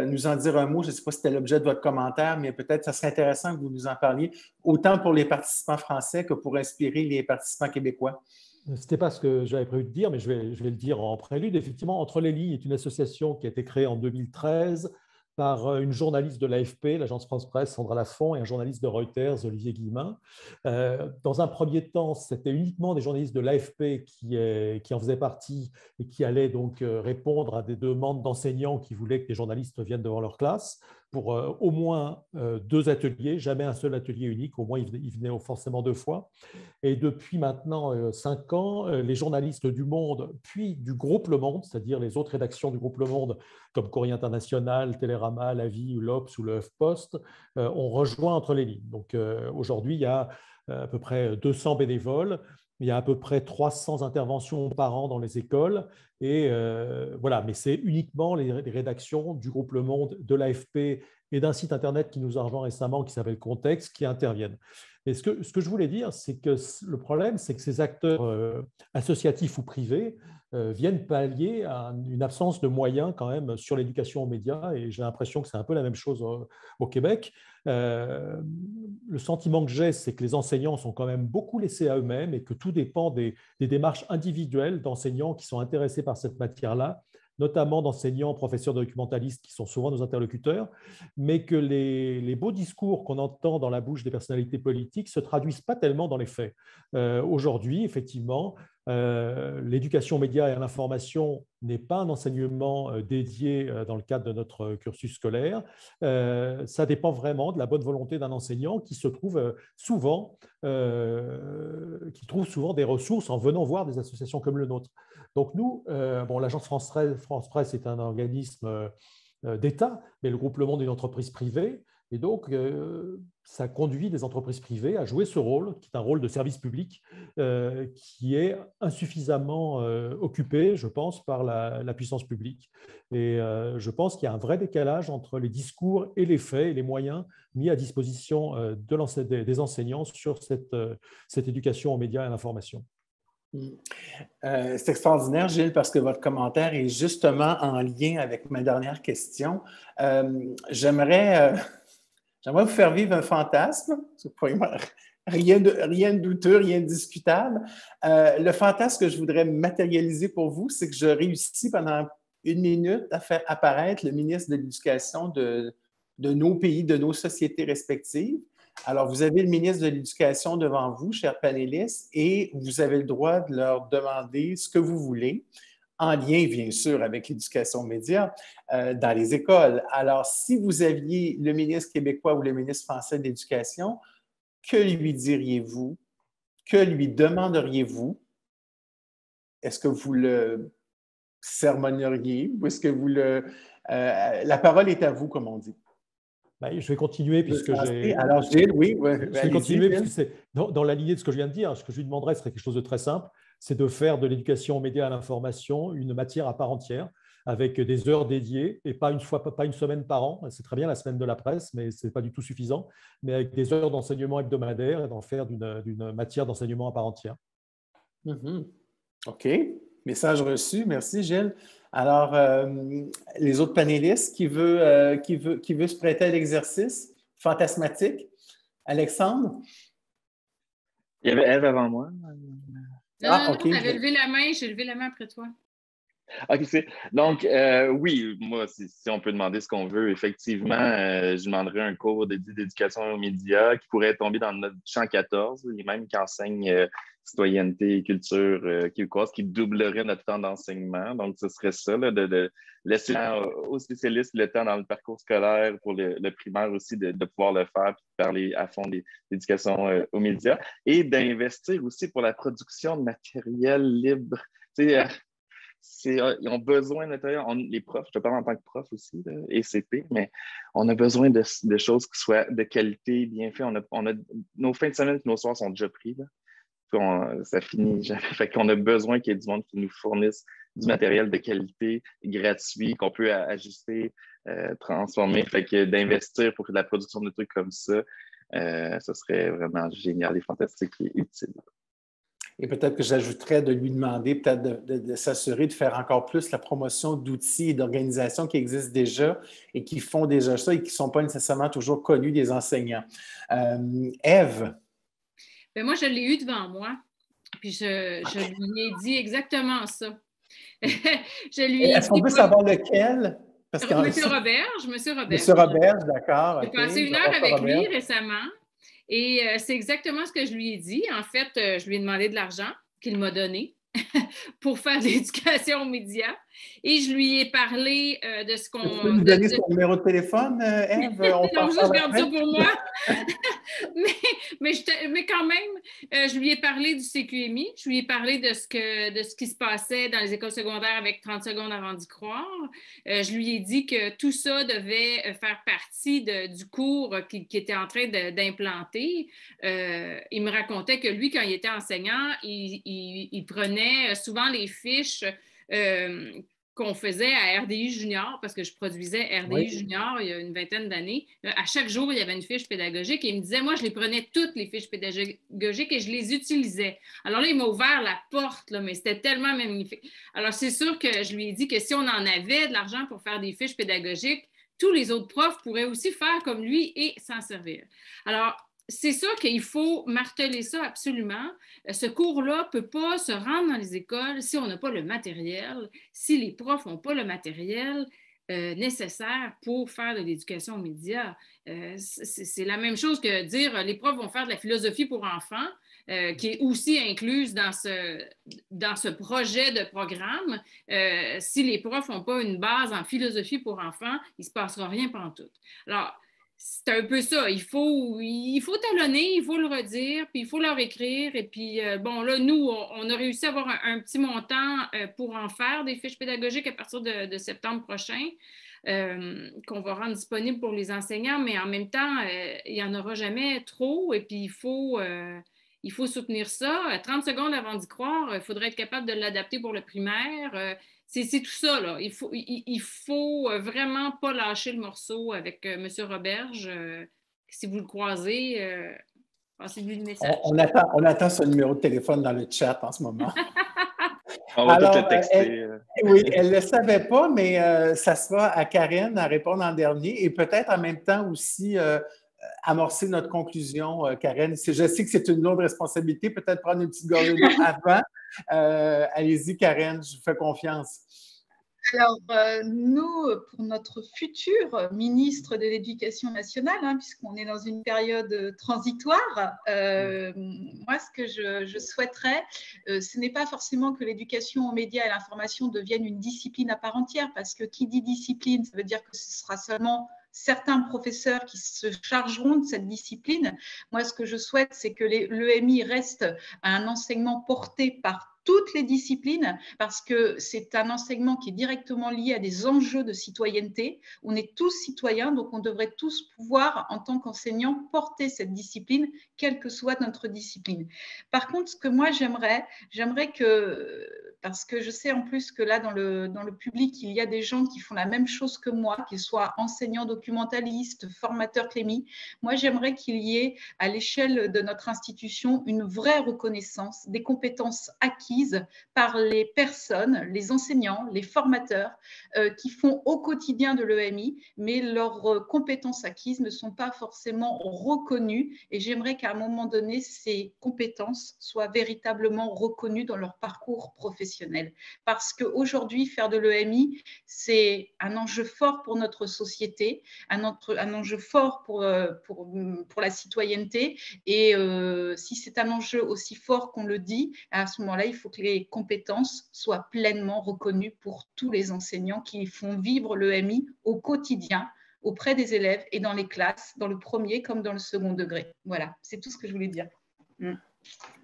nous en dire un mot. Je ne sais pas si c'était l'objet de votre commentaire, mais peut-être ça serait intéressant que vous nous en parliez, autant pour les participants français que pour inspirer les participants québécois. Ce n'était pas ce que j'avais prévu de dire, mais je vais le dire en prélude. Effectivement, Entre les lignes est une association qui a été créée en 2013 par une journaliste de l'AFP, l'agence France-Presse, Sandra Lafont, et un journaliste de Reuters, Olivier Guillemin. Dans un premier temps, c'était uniquement des journalistes de l'AFP qui en faisaient partie et qui allaient donc répondre à des demandes d'enseignants qui voulaient que des journalistes viennent devant leur classe pour au moins 2 ateliers, jamais un seul atelier unique, au moins ils venaient forcément 2 fois. Et depuis maintenant 5 ans, les journalistes du Monde, puis du groupe Le Monde, c'est-à-dire les autres rédactions du groupe Le Monde, comme Courrier International, Télérama, La Vie, l'Obs ou le HuffPost, ont rejoint Entre les lignes. Donc aujourd'hui, il y a à peu près 200 bénévoles, il y a à peu près 300 interventions par an dans les écoles. Et voilà, mais c'est uniquement les rédactions du groupe Le Monde, de l'AFP et d'un site internet qui nous a rejoint récemment qui s'appelle Contexte qui interviennent. Et ce que je voulais dire, c'est que le problème, c'est que ces acteurs associatifs ou privés viennent pallier à une absence de moyens quand même sur l'éducation aux médias, et j'ai l'impression que c'est un peu la même chose au Québec. Le sentiment que j'ai, c'est que les enseignants sont quand même beaucoup laissés à eux-mêmes et que tout dépend des démarches individuelles d'enseignants qui sont intéressés par cette matière-là, notamment d'enseignants, professeurs documentalistes qui sont souvent nos interlocuteurs, mais que les beaux discours qu'on entend dans la bouche des personnalités politiques ne se traduisent pas tellement dans les faits. Aujourd'hui, effectivement, l'éducation aux médias et à l'information n'est pas un enseignement dédié dans le cadre de notre cursus scolaire. Ça dépend vraiment de la bonne volonté d'un enseignant qui trouve souvent des ressources en venant voir des associations comme le nôtre. Donc nous, l'agence France Presse est un organisme d'État, mais le groupe Le Monde est une entreprise privée. Et donc, ça conduit des entreprises privées à jouer ce rôle, qui est un rôle de service public, qui est insuffisamment occupé, je pense, par la puissance publique. Et je pense qu'il y a un vrai décalage entre les discours et les faits et les moyens mis à disposition des enseignants sur cette éducation aux médias et à l'information. C'est extraordinaire, Gilles, parce que votre commentaire est justement en lien avec ma dernière question. J'aimerais vous faire vivre un fantasme. Rien de douteux, rien de discutable. Le fantasme que je voudrais matérialiser pour vous, c'est que je réussis pendant 1 minute à faire apparaître le ministre de l'Éducation de nos pays, de nos sociétés respectives, Alors, vous avez le ministre de l'Éducation devant vous, chers panélistes, et vous avez le droit de leur demander ce que vous voulez, en lien, bien sûr, avec l'éducation média dans les écoles. Alors, si vous aviez le ministre québécois ou le ministre français de l'Éducation, que lui diriez-vous? Que lui demanderiez-vous? Est-ce que vous le sermonneriez ou est-ce que vous le... la parole est à vous, comme on dit. Ben, je vais continuer puisque j'ai... Alors, Gilles, oui. Je vais continuer puisque c'est dans la lignée de ce que je viens de dire. Ce que je lui demanderais serait quelque chose de très simple, c'est de faire de l'éducation aux médias à l'information une matière à part entière, avec des heures dédiées, et pas une semaine par an. C'est très bien la semaine de la presse, mais ce n'est pas du tout suffisant, mais avec des heures d'enseignement hebdomadaire et d'en faire d'une matière d'enseignement à part entière. OK. Message reçu. Merci, Gilles. Alors, les autres panélistes qui veut se prêter à l'exercice fantasmatique? Alexandre? Il y avait Ève avant moi. Non, tu avais levé la main, j'ai levé la main après toi. OK, donc, oui, moi, si on peut demander ce qu'on veut, effectivement, je demanderais un cours d'éducation aux médias qui pourrait tomber dans notre champ 14, et même qui enseigne citoyenneté et culture québécoise, qui doublerait notre temps d'enseignement. Donc, ce serait ça, là, de laisser aux spécialistes le temps dans le parcours scolaire pour le primaire aussi de pouvoir le faire, puis de parler à fond d'éducation aux médias et d'investir aussi pour la production de matériel libre. Tu sais, ils ont besoin les profs, je te parle en tant que prof aussi, là, et CP, mais on a besoin de choses qui soient de qualité, bien faites. Nos fins de semaine et nos soirs sont déjà pris. Là. Ça finit jamais. Fait qu'on a besoin qu'il y ait du monde qui nous fournisse du matériel de qualité, gratuit, qu'on peut ajuster, transformer. Fait que d'investir pour la production de trucs comme ça, ça serait vraiment génial et fantastique et utile. Et peut-être que j'ajouterais de lui demander peut-être de s'assurer de faire encore plus la promotion d'outils et d'organisations qui existent déjà et qui font déjà ça et qui ne sont pas nécessairement toujours connus des enseignants. Ève? Bien, moi, je l'ai eu devant moi, puis je lui ai dit exactement ça. Est-ce qu'on peut savoir lequel? Monsieur Roberge. Monsieur Roberge, d'accord. J'ai passé une heure avec lui récemment. Et c'est exactement ce que je lui ai dit. En fait, je lui ai demandé de l'argent qu'il m'a donné pour faire de l'éducation aux médias. Et je lui ai parlé de ce qu'on... Tu peux nous donner son numéro de téléphone, Ève? Non, je garde ça pour moi. mais quand même, je lui ai parlé du CQMI. Je lui ai parlé de ce qui se passait dans les écoles secondaires avec 30 secondes avant d'y croire. Je lui ai dit que tout ça devait faire partie du cours qu'il était en train d'implanter. Il me racontait que lui, quand il était enseignant, il prenait souvent les fiches qu'on faisait à RDI Junior, parce que je produisais RDI Junior il y a une vingtaine d'années. À chaque jour, il y avait une fiche pédagogique et il me disait, moi, je les prenais toutes les fiches pédagogiques et je les utilisais. Alors là, il m'a ouvert la porte, là, mais c'était tellement magnifique. Alors, c'est sûr que je lui ai dit que si on en avait de l'argent pour faire des fiches pédagogiques, tous les autres profs pourraient aussi faire comme lui et s'en servir. Alors, c'est sûr qu'il faut marteler ça absolument. Ce cours-là ne peut pas se rendre dans les écoles si on n'a pas le matériel, si les profs n'ont pas le matériel nécessaire pour faire de l'éducation aux médias. C'est la même chose que dire les profs vont faire de la philosophie pour enfants, qui est aussi incluse dans ce projet de programme. Si les profs n'ont pas une base en philosophie pour enfants, il ne se passera rien pantoute. Alors, c'est un peu ça. Il faut talonner, il faut le redire, puis il faut leur écrire. Et puis, bon, là, nous, on a réussi à avoir un petit montant pour en faire des fiches pédagogiques à partir de septembre prochain, qu'on va rendre disponible pour les enseignants, mais en même temps, il n'y en aura jamais trop. Et puis, il faut soutenir ça. 30 secondes avant d'y croire, il faudrait être capable de l'adapter pour le primaire. C'est tout ça, là. Il faut vraiment pas lâcher le morceau avec M. Roberge. Si vous le croisez, passez-lui le message. On attend son numéro de téléphone dans le chat en ce moment. On va tout le texter. Oui, elle ne le savait pas, mais ça sera à Karen à répondre en dernier et peut-être en même temps aussi amorcer notre conclusion, Karen. Je sais que c'est une lourde responsabilité, peut-être prendre une petite gorgée d'eau avant. Allez-y, Karen, je vous fais confiance. Alors, nous, pour notre futur ministre de l'Éducation nationale, puisqu'on est dans une période transitoire, moi, ce que je souhaiterais, ce n'est pas forcément que l'éducation aux médias et à l'information devienne une discipline à part entière, parce que qui dit discipline, ça veut dire que ce sera seulement certains professeurs qui se chargeront de cette discipline. Moi, ce que je souhaite, c'est que l'EMI reste un enseignement porté par toutes les disciplines, parce que c'est un enseignement qui est directement lié à des enjeux de citoyenneté. On est tous citoyens, donc on devrait tous pouvoir, en tant qu'enseignants, porter cette discipline, quelle que soit notre discipline. Par contre, ce que moi j'aimerais que, parce que je sais en plus que là, dans le public, il y a des gens qui font la même chose que moi, qu'ils soient enseignants documentalistes, formateurs Clémy. Moi, j'aimerais qu'il y ait, à l'échelle de notre institution, une vraie reconnaissance des compétences acquises par les personnes, les enseignants, les formateurs qui font au quotidien de l'EMI, mais leurs compétences acquises ne sont pas forcément reconnues. Et j'aimerais qu'à un moment donné, ces compétences soient véritablement reconnues dans leur parcours professionnel. Parce qu'aujourd'hui, faire de l'EMI, c'est un enjeu fort pour notre société, un enjeu fort pour la citoyenneté. Et si c'est un enjeu aussi fort qu'on le dit, à ce moment-là, il faut que les compétences soient pleinement reconnues pour tous les enseignants qui font vivre l'EMI au quotidien, auprès des élèves et dans les classes, dans le premier comme dans le second degré. Voilà, c'est tout ce que je voulais dire.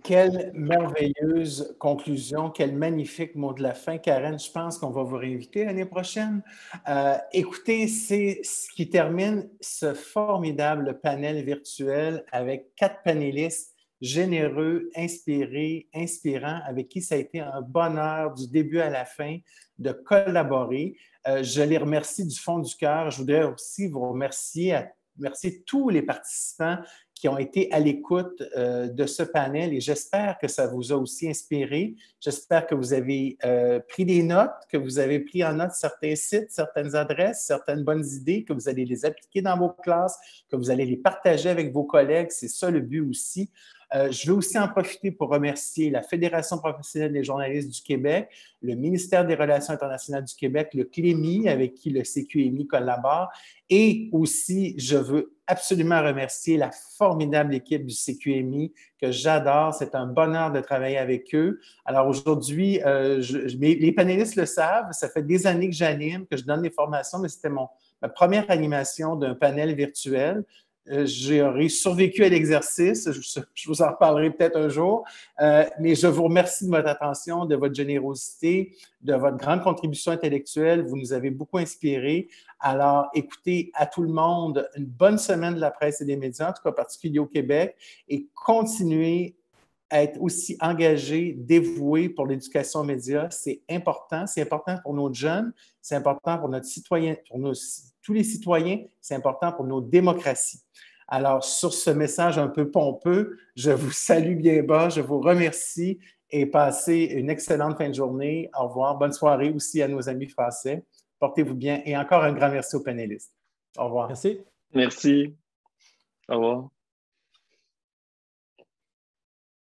Quelle merveilleuse conclusion, quel magnifique mot de la fin. Karen, je pense qu'on va vous réinviter l'année prochaine. Écoutez, c'est ce qui termine ce formidable panel virtuel avec 4 panélistes généreux, inspirés, inspirants, avec qui ça a été un bonheur du début à la fin de collaborer. Je les remercie du fond du cœur. Je voudrais aussi vous remercier tous les participants qui ont été à l'écoute de ce panel et j'espère que ça vous a aussi inspiré. J'espère que vous avez pris des notes, que vous avez pris en note certains sites, certaines adresses, certaines bonnes idées, que vous allez les appliquer dans vos classes, que vous allez les partager avec vos collègues. C'est ça le but aussi. Je veux aussi en profiter pour remercier la Fédération professionnelle des journalistes du Québec, le ministère des Relations internationales du Québec, le Clémy, avec qui le CQMI collabore, et aussi, je veux absolument remercier la formidable équipe du CQMI que j'adore. C'est un bonheur de travailler avec eux. Alors aujourd'hui, les panélistes le savent, ça fait des années que j'anime, que je donne des formations, mais c'était ma première animation d'un panel virtuel. J'aurais survécu à l'exercice, je vous en reparlerai peut-être un jour, mais je vous remercie de votre attention, de votre générosité, de votre grande contribution intellectuelle. Vous nous avez beaucoup inspirés. Alors, écoutez, à tout le monde, une bonne semaine de la presse et des médias, en tout cas particulier au Québec, et continuez à être aussi engagés, dévoués pour l'éducation aux médias. C'est important pour nos jeunes, c'est important pour notre citoyen, tous les citoyens, c'est important pour nos démocraties. Alors, sur ce message un peu pompeux, je vous salue bien bas, je vous remercie et passez une excellente fin de journée. Au revoir. Bonne soirée aussi à nos amis français. Portez-vous bien et encore un grand merci aux panélistes. Au revoir. Merci. Merci. Au revoir.